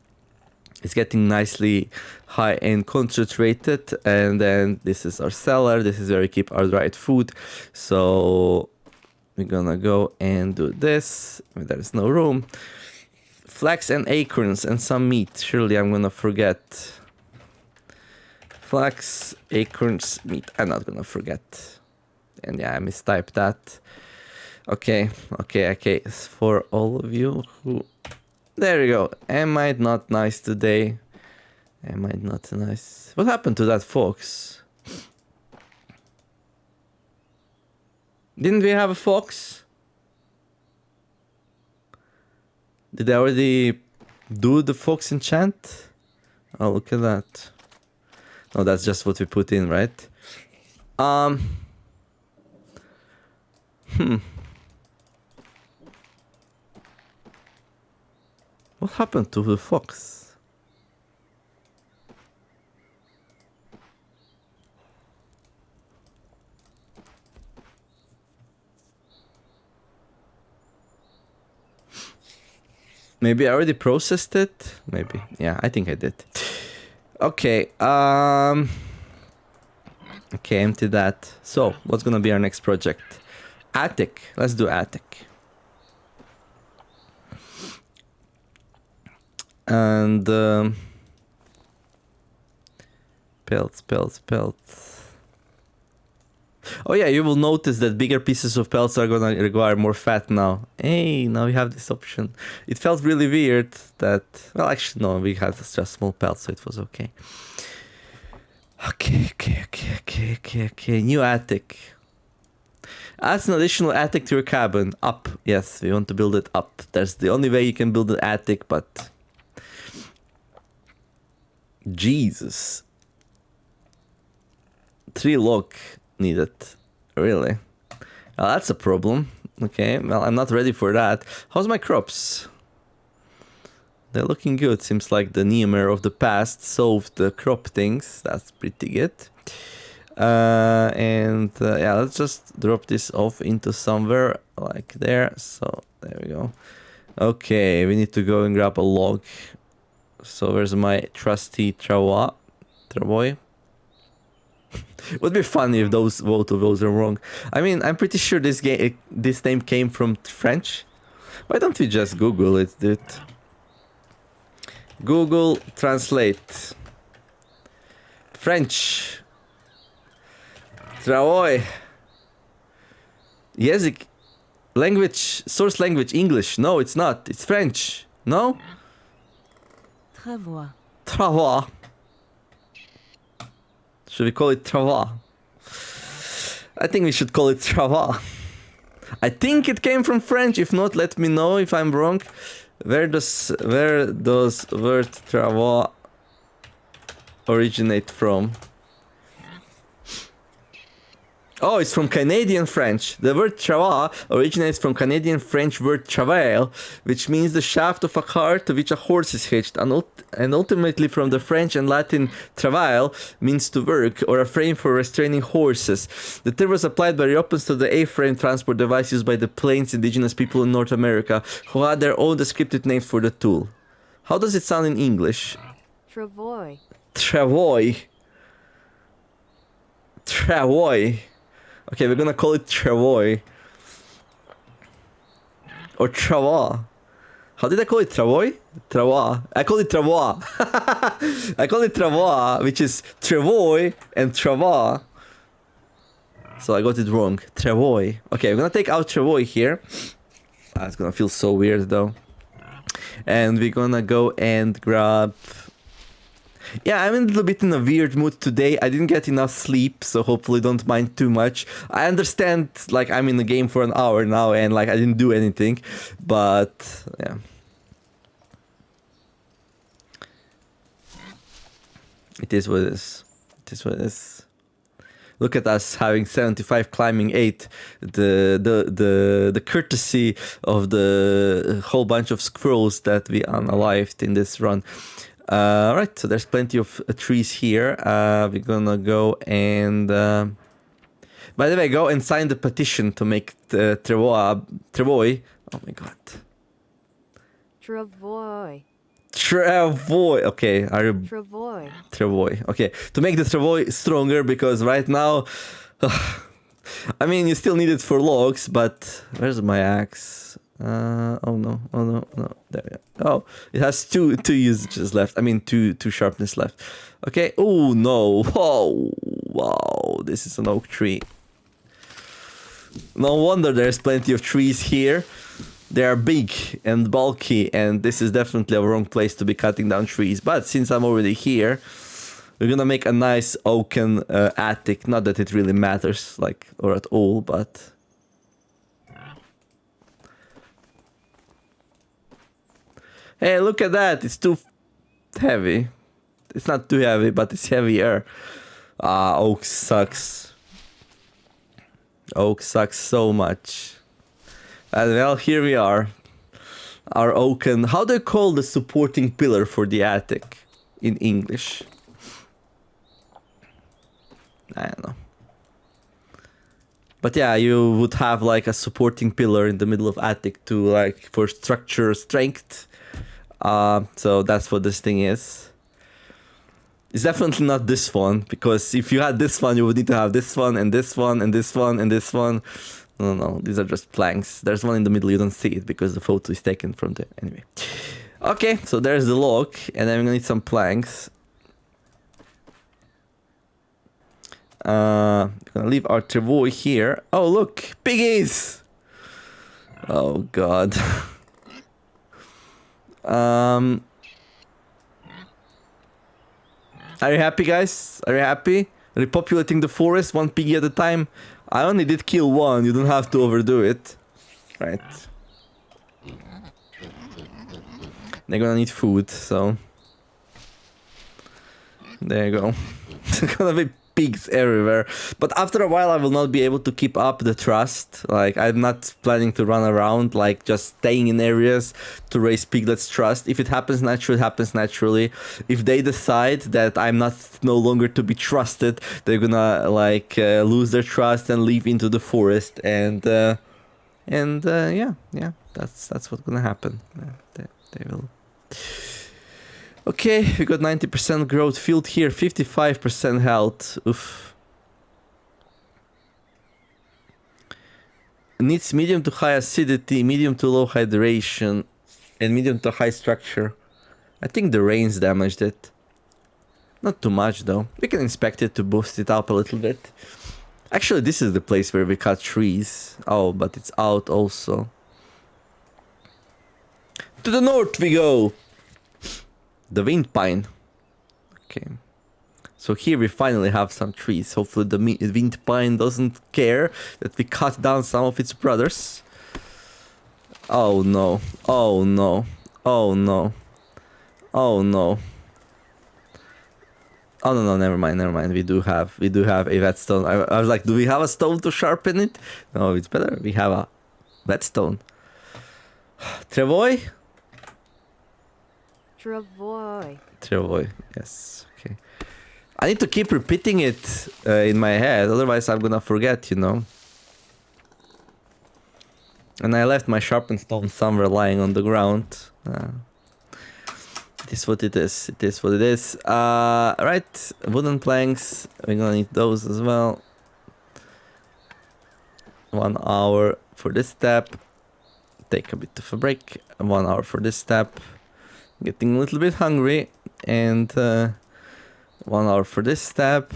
It's getting nicely high and concentrated. And then this is our cellar. This is where we keep our dried food. So we're gonna go and do this. There's no room. Flax and acorns and some meat. Surely I'm gonna forget. Flax, acorns, meat. I'm not gonna forget. And yeah, I mistyped that. Okay. For all of you who... There we go. Am I not nice today? Am I not nice? What happened to that fox? Didn't we have a fox? Did I already Do the fox enchant? Oh, look at that. No, that's just what we put in, right? What happened to the fox? Maybe I already processed it? Maybe. Yeah, I think I did. Okay, okay, empty that. So, what's gonna be our next project? Attic. Let's do attic. And pelts. Oh yeah, you will notice that bigger pieces of pelts are gonna require more fat now. Hey, now we have this option. It felt really weird that... Well, actually, no, we had just small pelts, so it was okay. Okay. New attic. Add an additional attic to your cabin. Up. Yes, we want to build it up. That's the only way you can build an attic, but... Jesus. 3 log needed. Really? Well, that's a problem. Okay, well, I'm not ready for that. How's my crops? They're looking good. Seems like the Niemer of the past solved the crop things. That's pretty good. Yeah, let's just drop this off into somewhere like there. So there we go. Okay, we need to go and grab a log. So where's my trusty Travoy? Would be funny if both of those are wrong. I mean, I'm pretty sure this name came from French. Why don't we just Google it, dude? Google Translate. French. Travoy. Jezik. Language. Source language. English. No, it's not. It's French. No? Travois. Travois. Should we call it Travois? I think we should call it Travois. I think it came from French. If not, let me know if I'm wrong. Where does word Travois originate from? Oh, it's from Canadian French. The word travail originates from Canadian French word travail, which means the shaft of a cart to which a horse is hitched, and ultimately from the French and Latin travail means to work, or a frame for restraining horses. The term was applied by Europeans to the A-frame transport device used by the Plains indigenous people in North America, who had their own descriptive names for the tool. How does it sound in English? Travois. Travois. Travois. Okay, we're gonna call it Travois. Or Travois. How did I call it? Travois? Travois. I call it Travois. I call it Travois, which is Travois and Travois. So I got it wrong. Travois. Okay, we're gonna take out Travois here. It's gonna feel so weird though. And we're gonna go and grab... Yeah, I'm a little bit in a weird mood today. I didn't get enough sleep, so hopefully don't mind too much. I understand, like, I'm in the game for an hour now and, like, I didn't do anything. But, yeah. It is what it is. It is what it is. Look at us having 75 climbing 8. The courtesy of the whole bunch of squirrels that we unalived in this run. Right, so there's plenty of trees here. We're gonna go and... by the way, go and sign the petition to make Travois. Oh my god. Travois. Travois. Okay, Travois. Travois. Okay, to make the Travois stronger, because right now... I mean, you still need it for logs, but... Where's my axe? Oh no, there we go. Oh, it has two usages left. I mean, two sharpness left. Okay, oh no, oh, wow, this is an oak tree. No wonder there's plenty of trees here. They are big and bulky, and this is definitely a wrong place to be cutting down trees. But since I'm already here, we're gonna make a nice oaken attic. Not that it really matters, like, or at all, but... Hey, look at that. It's too heavy. It's not too heavy, but it's heavier. Oak sucks. Oak sucks so much. And well, here we are. Our oaken... How do you call the supporting pillar for the attic in English? I don't know. But yeah, you would have like a supporting pillar in the middle of attic to like for structure strength. So that's what this thing is. It's definitely not this one, because if you had this one, you would need to have this one and this one and this one and this one. No, these are just planks. There's one in the middle, you don't see it because the photo is taken from the... Anyway. Okay, so there's the log, and then we're gonna need some planks. We're gonna leave our travois here. Oh, look! Piggies! Oh, God. Are you happy, guys? Are you happy? Repopulating the forest one piggy at a time? I only did kill one, you don't have to overdo it. Right. They're gonna need food, so... There you go. There's gonna be pigs everywhere. But after a while I will not be able to keep up the trust. Like, I'm not planning to run around, like, just staying in areas to raise piglets' trust. If it happens naturally, it happens naturally. If they decide that I'm not no longer to be trusted, they're gonna, like, lose their trust and leave into the forest. And yeah, that's what's gonna happen. They will... Okay, we got 90% growth field here, 55% health. Oof. Needs medium to high acidity, medium to low hydration, and medium to high structure. I think the rains damaged it. Not too much though. We can inspect it to boost it up a little bit. Actually, this is the place where we cut trees. Oh, but it's out also. To the north we go! The wind pine. Okay. So here we finally have some trees. Hopefully the wind pine doesn't care that we cut down some of its brothers. Oh no. Oh no. Oh no. Oh no. Oh no, never mind. We do have a whetstone. I was like, do we have a stone to sharpen it? No, it's better. We have a whetstone. Travois? Travois, yes, okay. I need to keep repeating it in my head, otherwise I'm gonna forget, you know. And I left my sharpened stone somewhere lying on the ground. It is what it is, it is what it is. Right, wooden planks, we're gonna need those as well. 1 hour for this step. Take a bit of a break, 1 hour for this step. Getting a little bit hungry, and 1 hour for this step.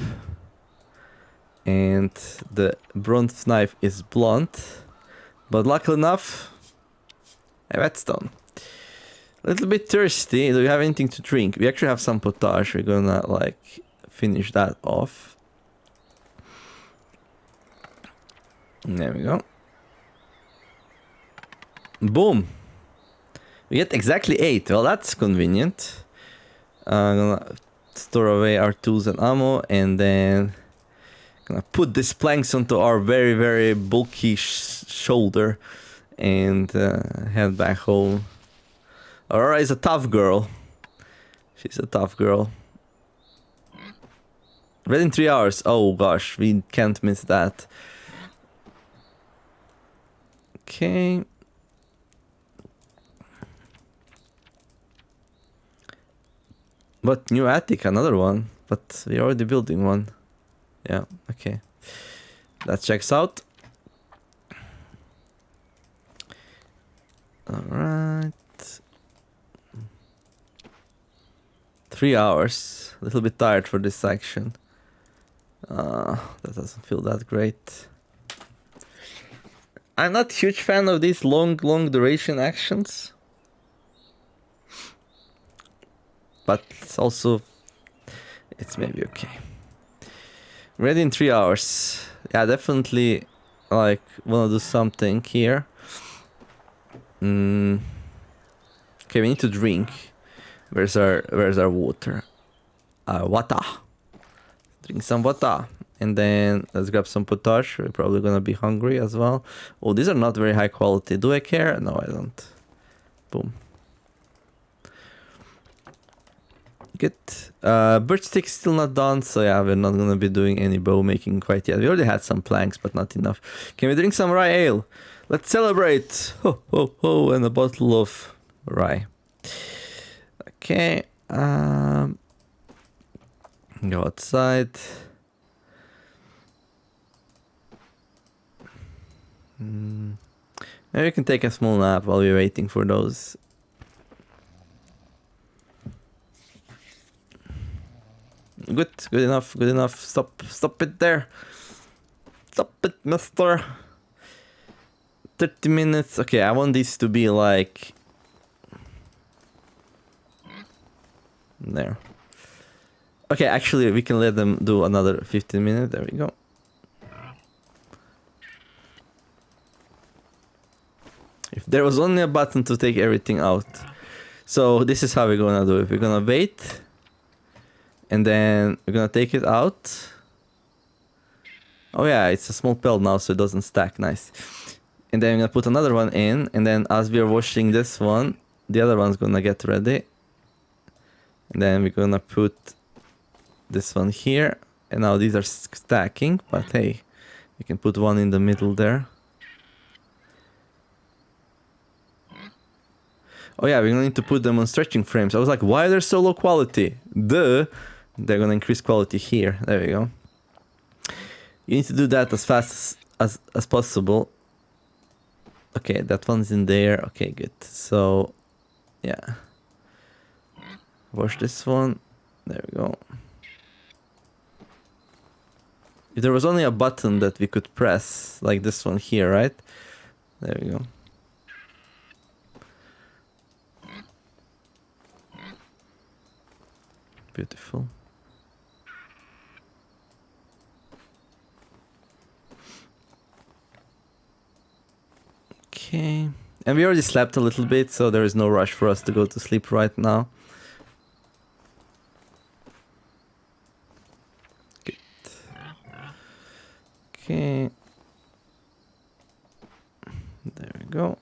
And the bronze knife is blunt, but luckily enough, a whetstone. A little bit thirsty. Do you have anything to drink? We actually have some potage. We're gonna like finish that off. There we go. Boom. We get exactly 8. Well, that's convenient. I'm gonna store away our tools and ammo, and then gonna put these planks onto our very, very bulky shoulder and head back home. Aurora is a tough girl. She's a tough girl. Ready in 3 hours. Oh gosh, we can't miss that. Okay. But new attic, another one. But we're already building one. Yeah, okay. That checks out. Alright. 3 hours. A little bit tired for this section. That doesn't feel that great. I'm not a huge fan of these long duration actions. But it's also, it's maybe okay. Ready in 3 hours. Yeah, definitely, like, wanna do something here. Okay, we need to drink. Where's our water? Water. Drink some water. And then let's grab some potash. We're probably gonna be hungry as well. Oh, these are not very high quality. Do I care? No, I don't. Boom. Good. Birch stick's still not done, so yeah, we're not gonna be doing any bow making quite yet. We already had some planks, but not enough. Can we drink some rye ale? Let's celebrate! Ho, ho, ho, and a bottle of rye. Okay. Go outside. Maybe we can take a small nap while we're waiting for those. Good enough, good enough. Stop it there. Stop it, mister. 30 minutes. Okay, I want these to be like... there. Okay, actually, we can let them do another 15 minutes. There we go. If there was only a button to take everything out. So this is how we're gonna do it. We're gonna wait. And then we're gonna take it out. Oh yeah, it's a small pellet now, so it doesn't stack. Nice. And then we're gonna put another one in. And then as we are washing this one, the other one's gonna get ready. And then we're gonna put this one here. And now these are stacking, but hey, we can put one in the middle there. Oh yeah, we're gonna need to put them on stretching frames. I was like, why are they so low quality? Duh! They're gonna increase quality here. There we go. You need to do that as fast as possible. Okay, that one's in there. Okay, good. So, yeah. Wash this one. There we go. If there was only a button that we could press, like this one here, right? There we go. Beautiful. Okay. And we already slept a little bit, so there is no rush for us to go to sleep right now. Good. Okay. There we go.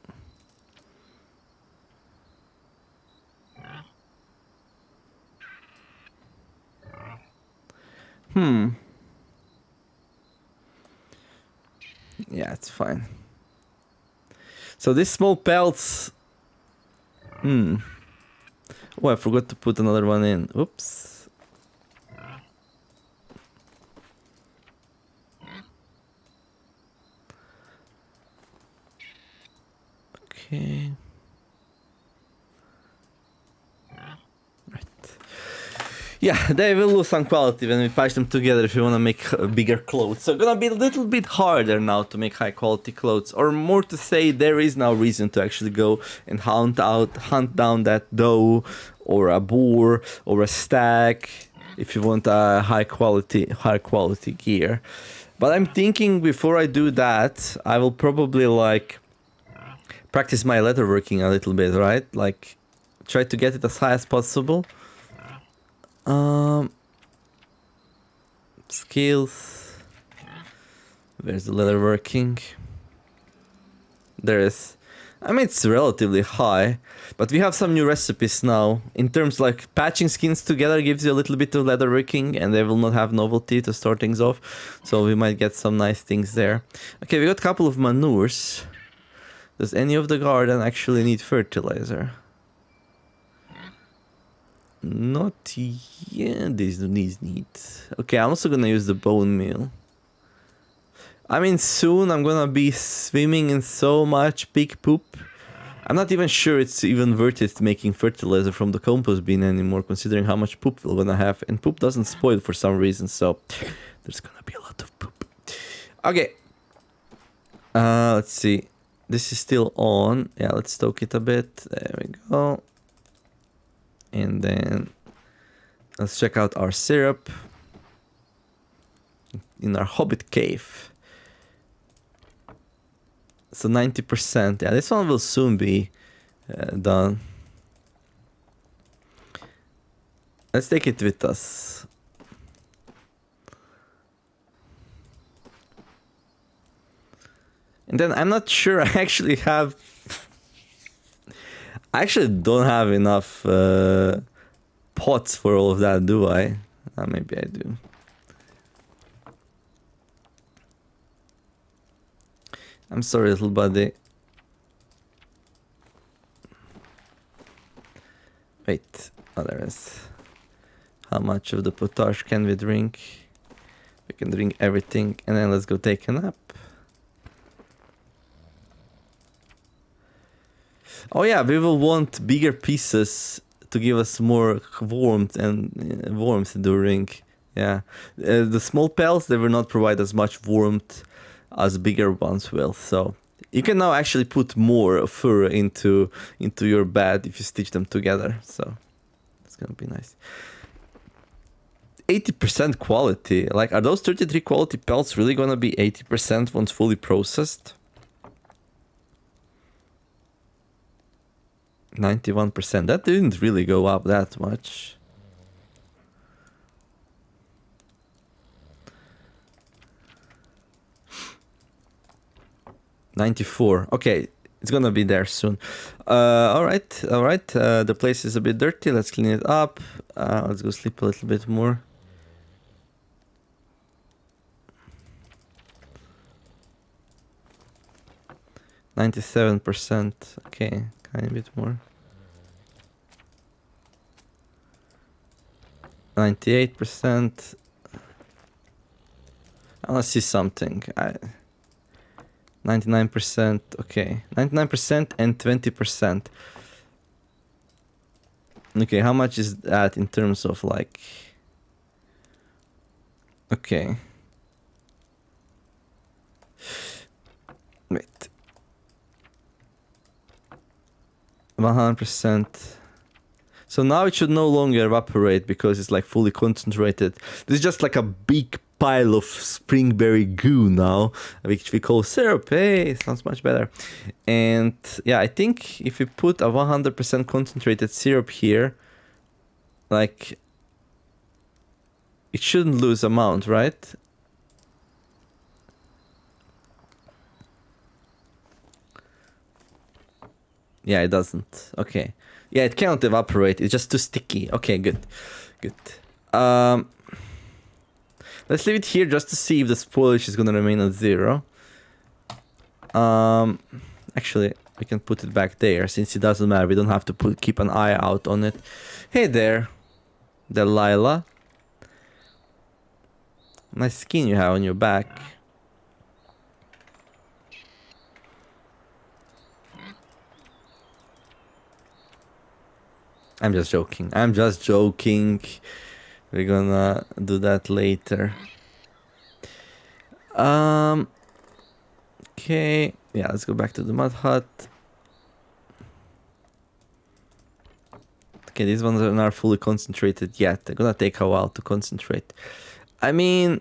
Yeah, it's fine. So these small pelts... Oh, I forgot to put another one in. Oops. Okay. Yeah, they will lose some quality when we patch them together if you want to make bigger clothes. So gonna be a little bit harder now to make high quality clothes. Or more to say, there is now reason to actually go and hunt down that doe or a boar or a stag if you want a high quality gear. But I'm thinking before I do that, I will probably like practice my leatherworking a little bit, right? Like try to get it as high as possible. Skills. Where's the leatherworking? There is. I mean, it's relatively high, but we have some new recipes now. In terms like patching skins together gives you a little bit of leatherworking, and they will not have novelty to start things off. So we might get some nice things there. Okay, we got a couple of manures. Does any of the garden actually need fertilizer? Not yet. These need. Okay, I'm also gonna use the bone meal. I mean, soon I'm gonna be swimming in so much pig poop. I'm not even sure it's even worth it making fertilizer from the compost bin anymore, considering how much poop we're gonna have. And poop doesn't spoil for some reason, so there's gonna be a lot of poop. Okay. Let's see. This is still on. Yeah, let's stoke it a bit. There we go. And then let's check out our syrup in our hobbit cave. So 90%. Yeah, this one will soon be done. Let's take it with us. And then I'm not sure I actually have... I actually don't have enough pots for all of that, do I? Maybe I do. I'm sorry, little buddy. Wait, oh, there is. How much of the potage can we drink? We can drink everything, and then let's go take a nap. Oh yeah, we will want bigger pieces to give us more warmth and warmth during. Yeah, the small pellets, they will not provide as much warmth as bigger ones will. So you can now actually put more fur into your bed if you stitch them together. So it's gonna be nice. 80% quality. Like, are those 33 quality pellets really gonna be 80% once fully processed? 91%. That didn't really go up that much. $94. Okay, it's gonna be there soon. All right. The place is a bit dirty. Let's clean it up. Let's go sleep a little bit more. %. Okay, kind of bit more. 98%. I want to see something. 99%. Okay, 99% and 20%. Okay, how much is that in terms of like? Okay. Wait. 100%. So now it should no longer evaporate because it's like fully concentrated. This is just like a big pile of springberry goo now, which we call syrup. Hey, sounds much better. And yeah, I think if we put a 100% concentrated syrup here, like, it shouldn't lose amount, right? Yeah, it doesn't. Okay. Yeah, it cannot evaporate. It's just too sticky. Okay, good. Good. Let's leave it here just to see if the spoilage is gonna remain at 0. Actually, we can put it back there since it doesn't matter. We don't have to keep an eye out on it. Hey there, Delilah. Nice skin you have on your back. I'm just joking. I'm just joking. We're gonna do that later. Okay. Yeah, let's go back to the mud hut. Okay, these ones are not fully concentrated yet. They're gonna take a while to concentrate. I mean,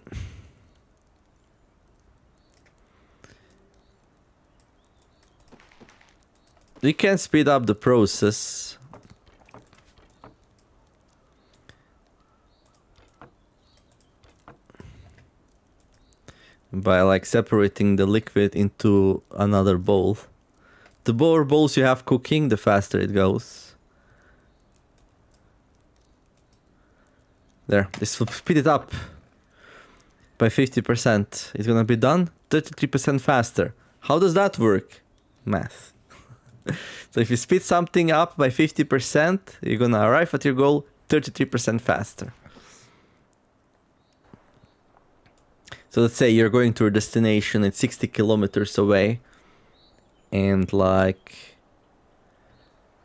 we can speed up the process. By like separating the liquid into another bowl. The more bowls you have cooking, the faster it goes. There, this will speed it up by 50%. It's gonna be done 33% faster. How does that work? Math. So if you speed something up by 50%, you're gonna arrive at your goal 33% faster. So let's say you're going to your destination, it's 60 kilometers away, and like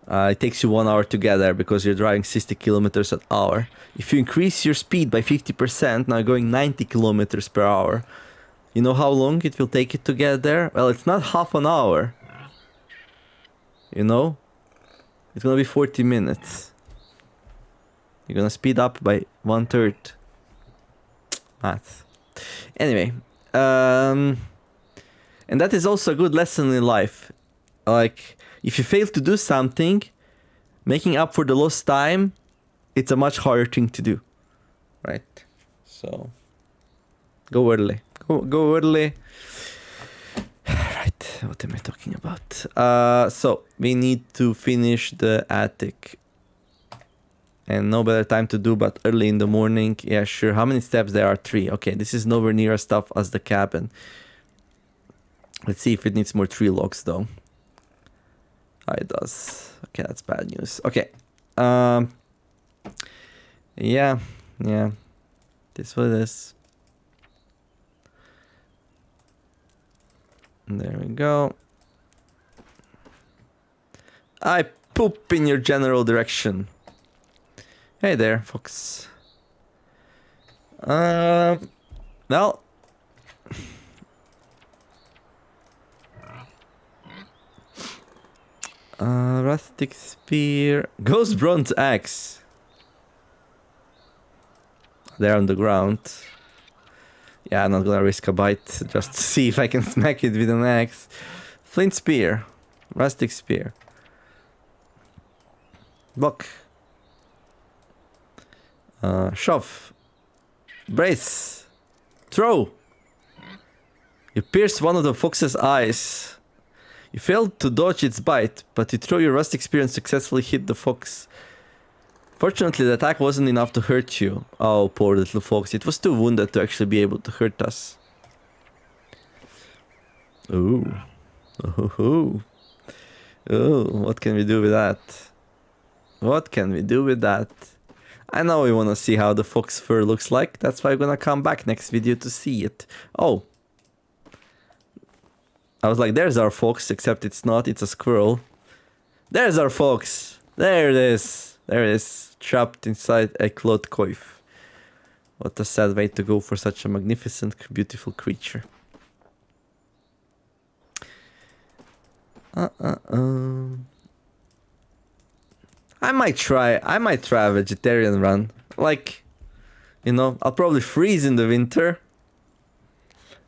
it takes you 1 hour to get there because you're driving 60 kilometers an hour. If you increase your speed by 50%, now going 90 kilometers per hour, you know how long it will take you to get there? Well, it's not half an hour. You know? It's gonna be 40 minutes. You're gonna speed up by 1/3. Math. Anyway, and that is also a good lesson in life. Like, if you fail to do something, making up for the lost time it's a much harder thing to do, right? So go early. Go early. Right, what am I talking about? So we need to finish the attic. And no better time to do but early in the morning. Yeah, sure. How many steps there are? 3. Okay, this is nowhere near as tough as the cabin. Let's see if it needs more tree logs though. Oh, it does. Okay, that's bad news. Okay. Yeah. This was this. There we go. I poop in your general direction. Hey there, fox. Well. Rustic spear. Ghost bronze axe. They're on the ground. Yeah, I'm not gonna risk a bite just to see if I can smack it with an axe. Flint spear. Rustic spear. Block. Shove. Brace. Throw. You pierce one of the fox's eyes. You failed to dodge its bite, but you throw your rustic spear and successfully hit the fox. Fortunately, the attack wasn't enough to hurt you. Oh, poor little fox. It was too wounded to actually be able to hurt us. Ooh. Ooh. Ooh, what can we do with that? What can we do with that? I know we want to see how the fox fur looks like. That's why I'm gonna come back next video to see it. Oh. I was like, there's our fox, except it's not. It's a squirrel. There's our fox. There it is. There it is. Trapped inside a cloth coif. What a sad way to go for such a magnificent, beautiful creature. I might try a vegetarian run. Like, you know, I'll probably freeze in the winter.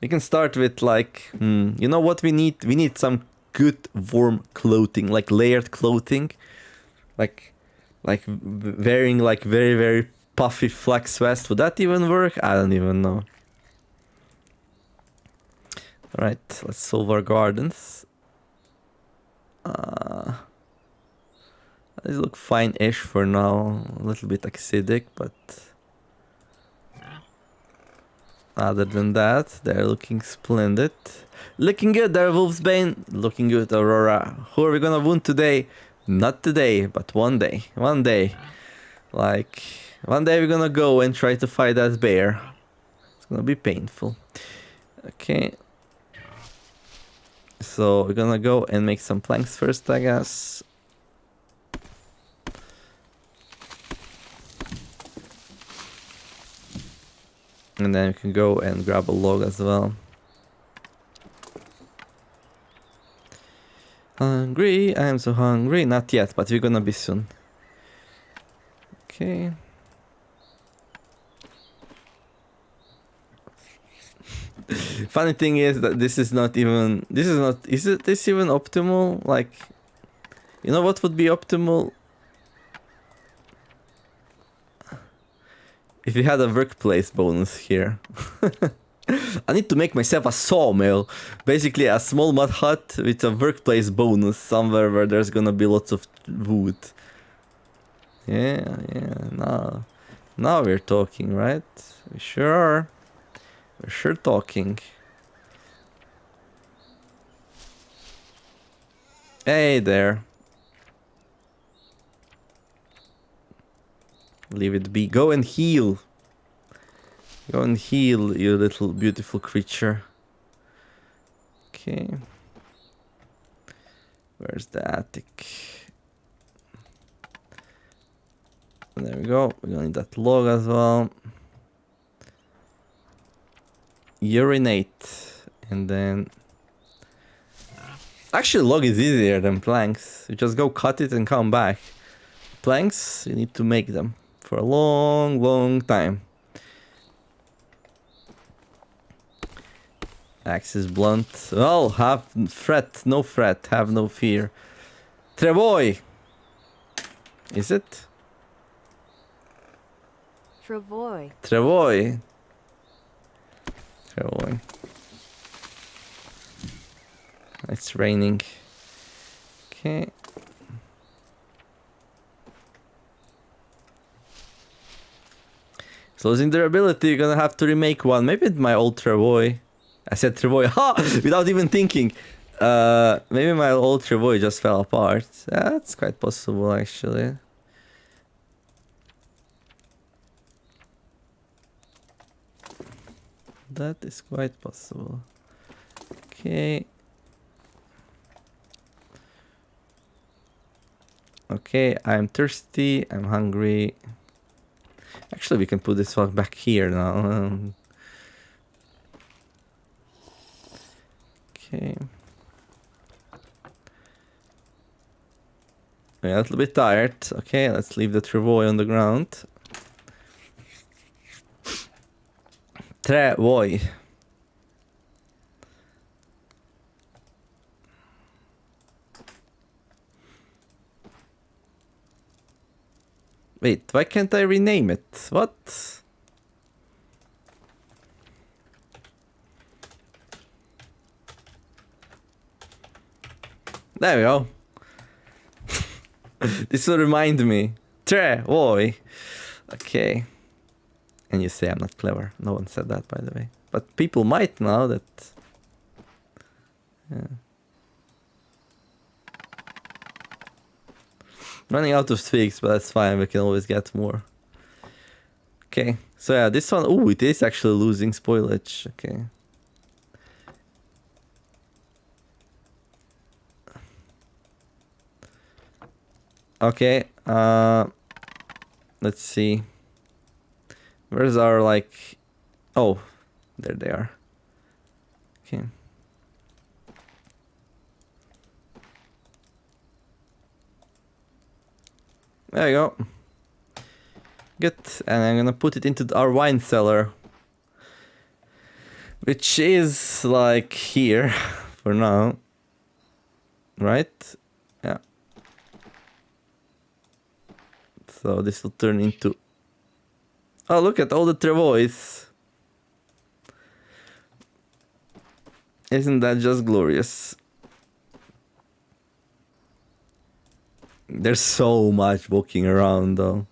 We can start with like, you know what we need? We need some good warm clothing, like layered clothing. Like wearing like very, very puffy flax vest. Would that even work? I don't even know. Alright, let's solve our gardens. These look fine-ish for now. A little bit acidic, but other than that, they're looking splendid. Looking good there, Wolfsbane. Looking good, Aurora. Who are we gonna wound today? Not today, but one day. One day. Like, one day we're gonna go and try to fight that bear. It's gonna be painful. Okay. So we're gonna go and make some planks first, I guess. And then we can go and grab a log as well. Hungry, I am so hungry. Not yet, but we're gonna be soon. Okay. Funny thing is that this is not, is this even optimal? Like, you know what would be optimal? If you had a workplace bonus here. I need to make myself a sawmill. Basically a small mud hut with a workplace bonus somewhere where there's gonna be lots of wood. Yeah, now we're talking, right? We sure are. We're sure talking. Hey there. Leave it be. Go and heal. Go and heal, you little beautiful creature. Okay. Where's the attic? There we go. We're gonna need that log as well. Urinate. And then... Actually, log is easier than planks. You just go cut it and come back. Planks, you need to make them for a long, long time. Axe is blunt. Well, have fret, no fret, have no fear. Treboy! Is it? Travoy. Travoy. Travoy. It's raining. Okay. So losing durability, you're gonna have to remake one. Maybe it's my old Travoy. I said Travoy, ha! Without even thinking. Maybe my old Travoy just fell apart. That's quite possible, actually. That is quite possible. Okay. Okay, I'm thirsty, I'm hungry. Actually, we can put this one back here now. Okay. I'm a little bit tired. Okay, let's leave the Travoy on the ground. Travoy. Wait, why can't I rename it? What? There we go. This will remind me. Travoy. Okay. And you say I'm not clever. No one said that, by the way. But people might know that. Yeah. Running out of twigs, but that's fine. We can always get more. Okay. So yeah, this one. Oh, it is actually losing spoilage. Okay. Okay. Let's see. Where's our like? Oh, there they are. Okay. There you go. Good. And I'm gonna put it into our wine cellar, which is like here for now. Right? Yeah. So this will turn into... Oh, look at all the Travois. Isn't that just glorious? There's so much walking around though.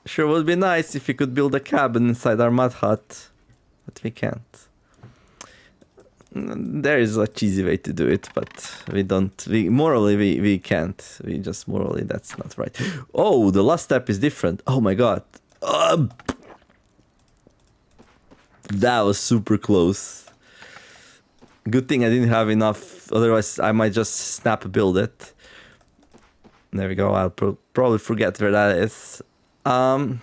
Sure would be nice if we could build a cabin inside our mud hut. But we can't. There is a cheesy way to do it, but we don't. Morally, we can't. We just morally, that's not right. Oh, the last step is different. Oh my god. That was super close. Good thing I didn't have enough. Otherwise, I might just snap build it. There we go. I'll probably forget where that is. Okay.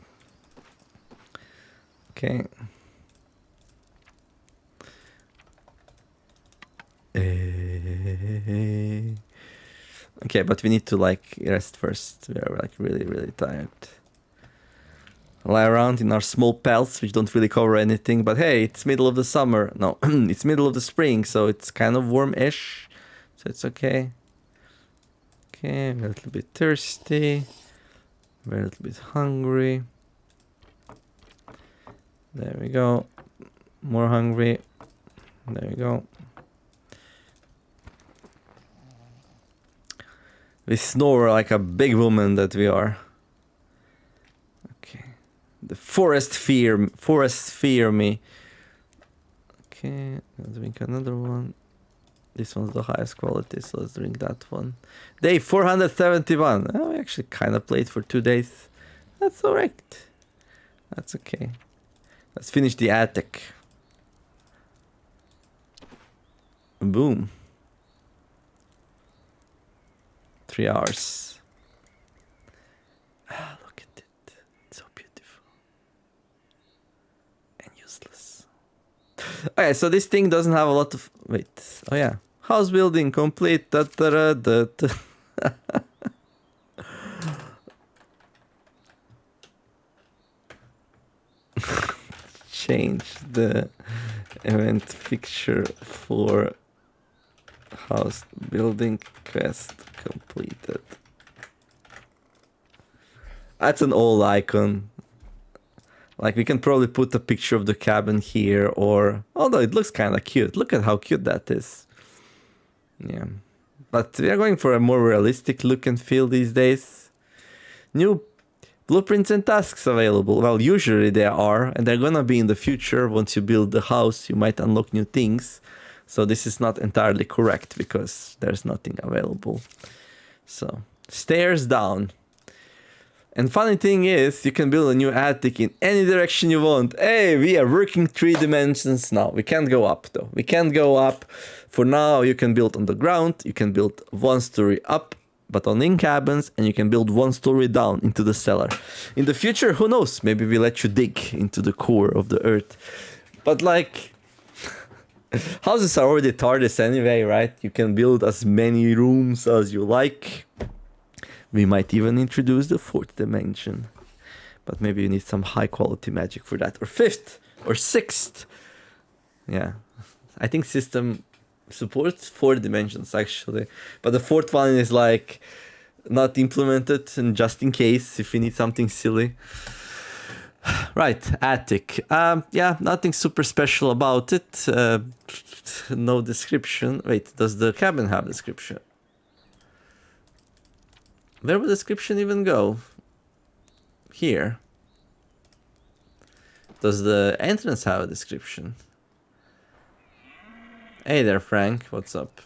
Okay, but we need to like rest first. We are like really tired. Lie around in our small pelts, which don't really cover anything. But hey, it's middle of the summer. No, it's middle of the spring, so it's kind of warm-ish. So it's okay. Okay, I'm a little bit thirsty. We're a little bit hungry. There we go. More hungry. There we go. We snore like a big woman that we are. Okay. The forests fear me. Okay, let's drink another one. This one's the highest quality, so let's drink that one. Day 471. Oh, we actually kind of played for 2 days. That's alright. That's okay. Let's finish the attic. Boom. 3 hours. Ah, look at it. It's so beautiful. And useless. Okay, so this thing doesn't have a lot of... Wait. Oh, yeah. House building complete. Da, da, da, da. Change the event picture for house building quest completed. That's an old icon. Like, we can probably put a picture of the cabin here, or... Although it looks kind of cute. Look at how cute that is. Yeah. But we are going for a more realistic look and feel these days. New blueprints and tasks available. Well, usually there are, and they're gonna be in the future. Once you build the house, you might unlock new things. So this is not entirely correct, because there's nothing available. So, stairs down. And funny thing is, you can build a new attic in any direction you want. Hey, we are working 3 dimensions now. We can't go up though. We can't go up. For now, you can build on the ground. You can build 1 story up, but only in cabins. And you can build 1 story down into the cellar. In the future, who knows? Maybe we let you dig into the core of the earth. But like, houses are already TARDIS anyway, right? You can build as many rooms as you like. We might even introduce the 4th dimension. But maybe you need some high quality magic for that. Or 5th. Or 6th. Yeah. I think system supports 4 dimensions actually. But the 4th one is like not implemented, and just in case if you need something silly. Right, attic. Yeah, nothing super special about it. No description. Wait, does the cabin have description? Where would the description even go? Here. Does the entrance have a description? Hey there, Frank. What's up?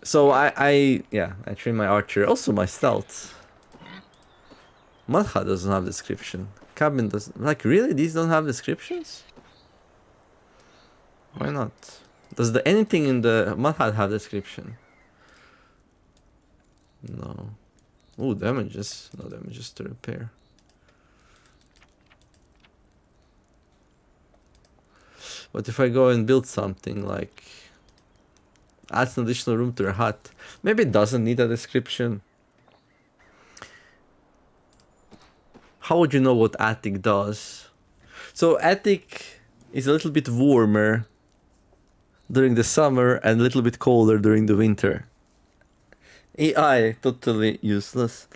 So I train my archer. Also my stealth. Mudhut doesn't have description. Cabin doesn't. Like, really? These don't have descriptions? Why not? Does the anything in the Mudhut have description? No. Ooh, damages. No damages to repair. What if I go and build something like adds an additional room to your hut? Maybe it doesn't need a description. How would you know what attic does? So attic is a little bit warmer during the summer and a little bit colder during the winter. AI, totally useless.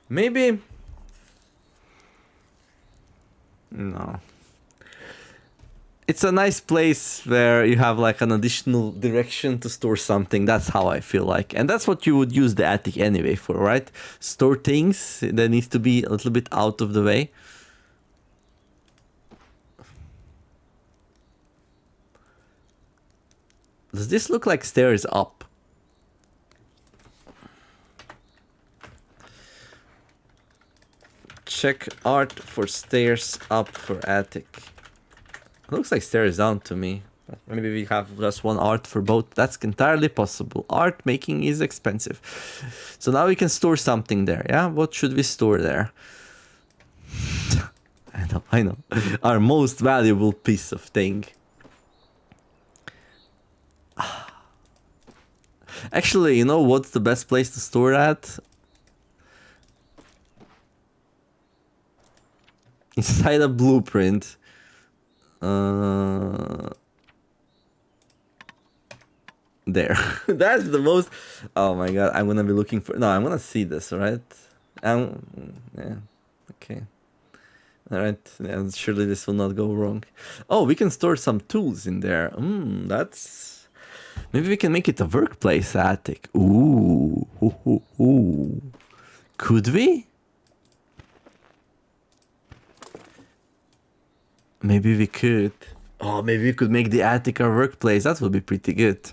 Maybe... No. It's a nice place where you have like an additional direction to store something. That's how I feel like. And that's what you would use the attic anyway for, right? Store things that needs to be a little bit out of the way. Does this look like stairs up? Check art for stairs up for attic. It looks like stairs down to me. But maybe we have just one art for both. That's entirely possible. Art making is expensive. So now we can store something there, yeah? What should we store there? I know. Our most valuable piece of thing. Actually, you know what's the best place to store that? Inside a blueprint. There. That's the most... Oh my god, I'm gonna be looking for... No, I'm gonna see this, right? Yeah, okay. Alright, yeah, surely this will not go wrong. Oh, we can store some tools in there. That's... Maybe we can make it a workplace attic. Ooh. Ooh. Could we? Maybe we could. Oh, maybe we could make the attic our workplace. That would be pretty good.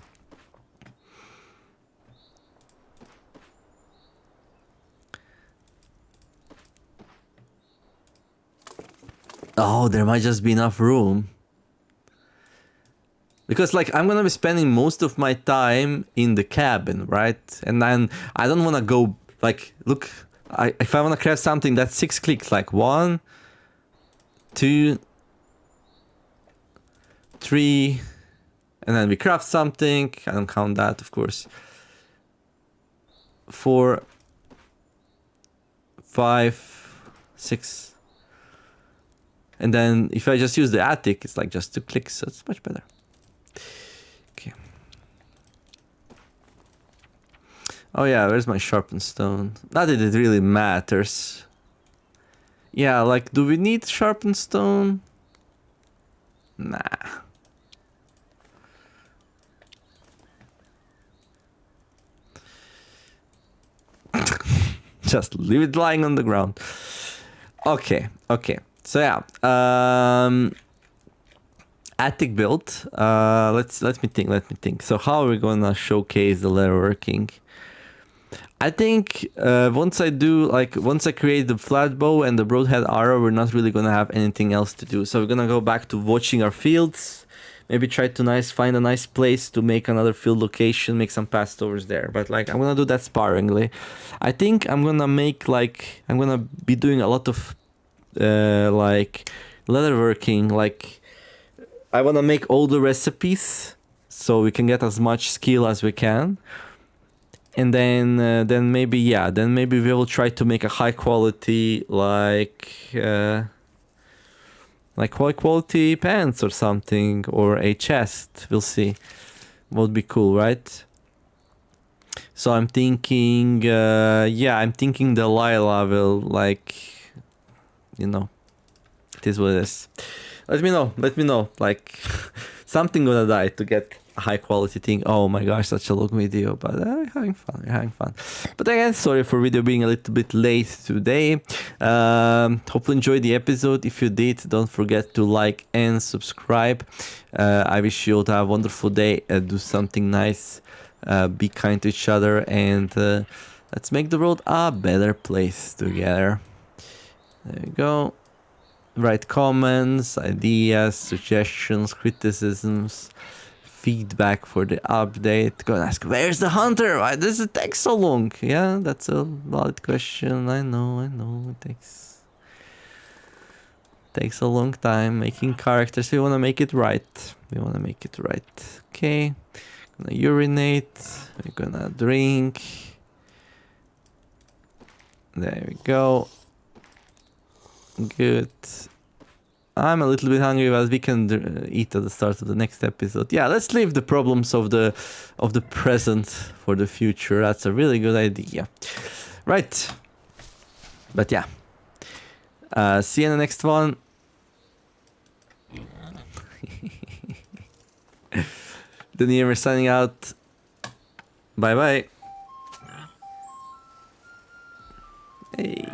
Oh, there might just be enough room. Because, like, I'm gonna be spending most of my time in the cabin, right? And then I don't wanna go, like, look, if I wanna craft something, that's 6 clicks. Like, 1, 2, 3, and then we craft something. I don't count that, of course. 4, 5, 6. And then if I just use the attic, it's like just 2 clicks, so it's much better. Okay. Oh yeah, where's my sharpened stone? Not that it really matters. Yeah, like, do we need sharpened stone? Nah. Just leave it lying on the ground. Okay. So yeah, attic build. Let me think. So how are we gonna showcase the leatherworking? I think once I create the flat bow and the broadhead arrow, we're not really gonna have anything else to do. So we're gonna go back to watching our fields. Maybe try to find a nice place to make another field location, make some pastovers there. But like, I'm gonna do that sparingly. I think I'm gonna be doing a lot of like leatherworking. Like, I wanna make all the recipes so we can get as much skill as we can. And then maybe we will try to make a high quality high quality pants or something, or a chest. We'll see. Would be cool, right? So I'm thinking, I'm thinking the Lila will, like, it is what it is. Let me know, like, something gonna die to get a high quality thing. Oh my gosh, such a long video, but having fun. But again, sorry for video being a little bit late today. Hopefully enjoyed the episode. If you did, don't forget to like and subscribe. I wish you all to have a wonderful day. Do something nice. Be kind to each other, and let's make the world a better place together. There you go. Write comments, ideas, suggestions, criticisms, feedback for the update. Go and ask, where's the hunter? Why does it take so long? Yeah, that's a valid question. I know. It takes a long time making characters. We want to make it right. Okay. Gonna urinate. We're gonna drink. There we go. Good. I'm a little bit hungry, but we can eat at the start of the next episode. Yeah, let's leave the problems of the present for the future. That's a really good idea. Right. But yeah. See you in the next one. Daniel, signing out. Bye bye. Hey.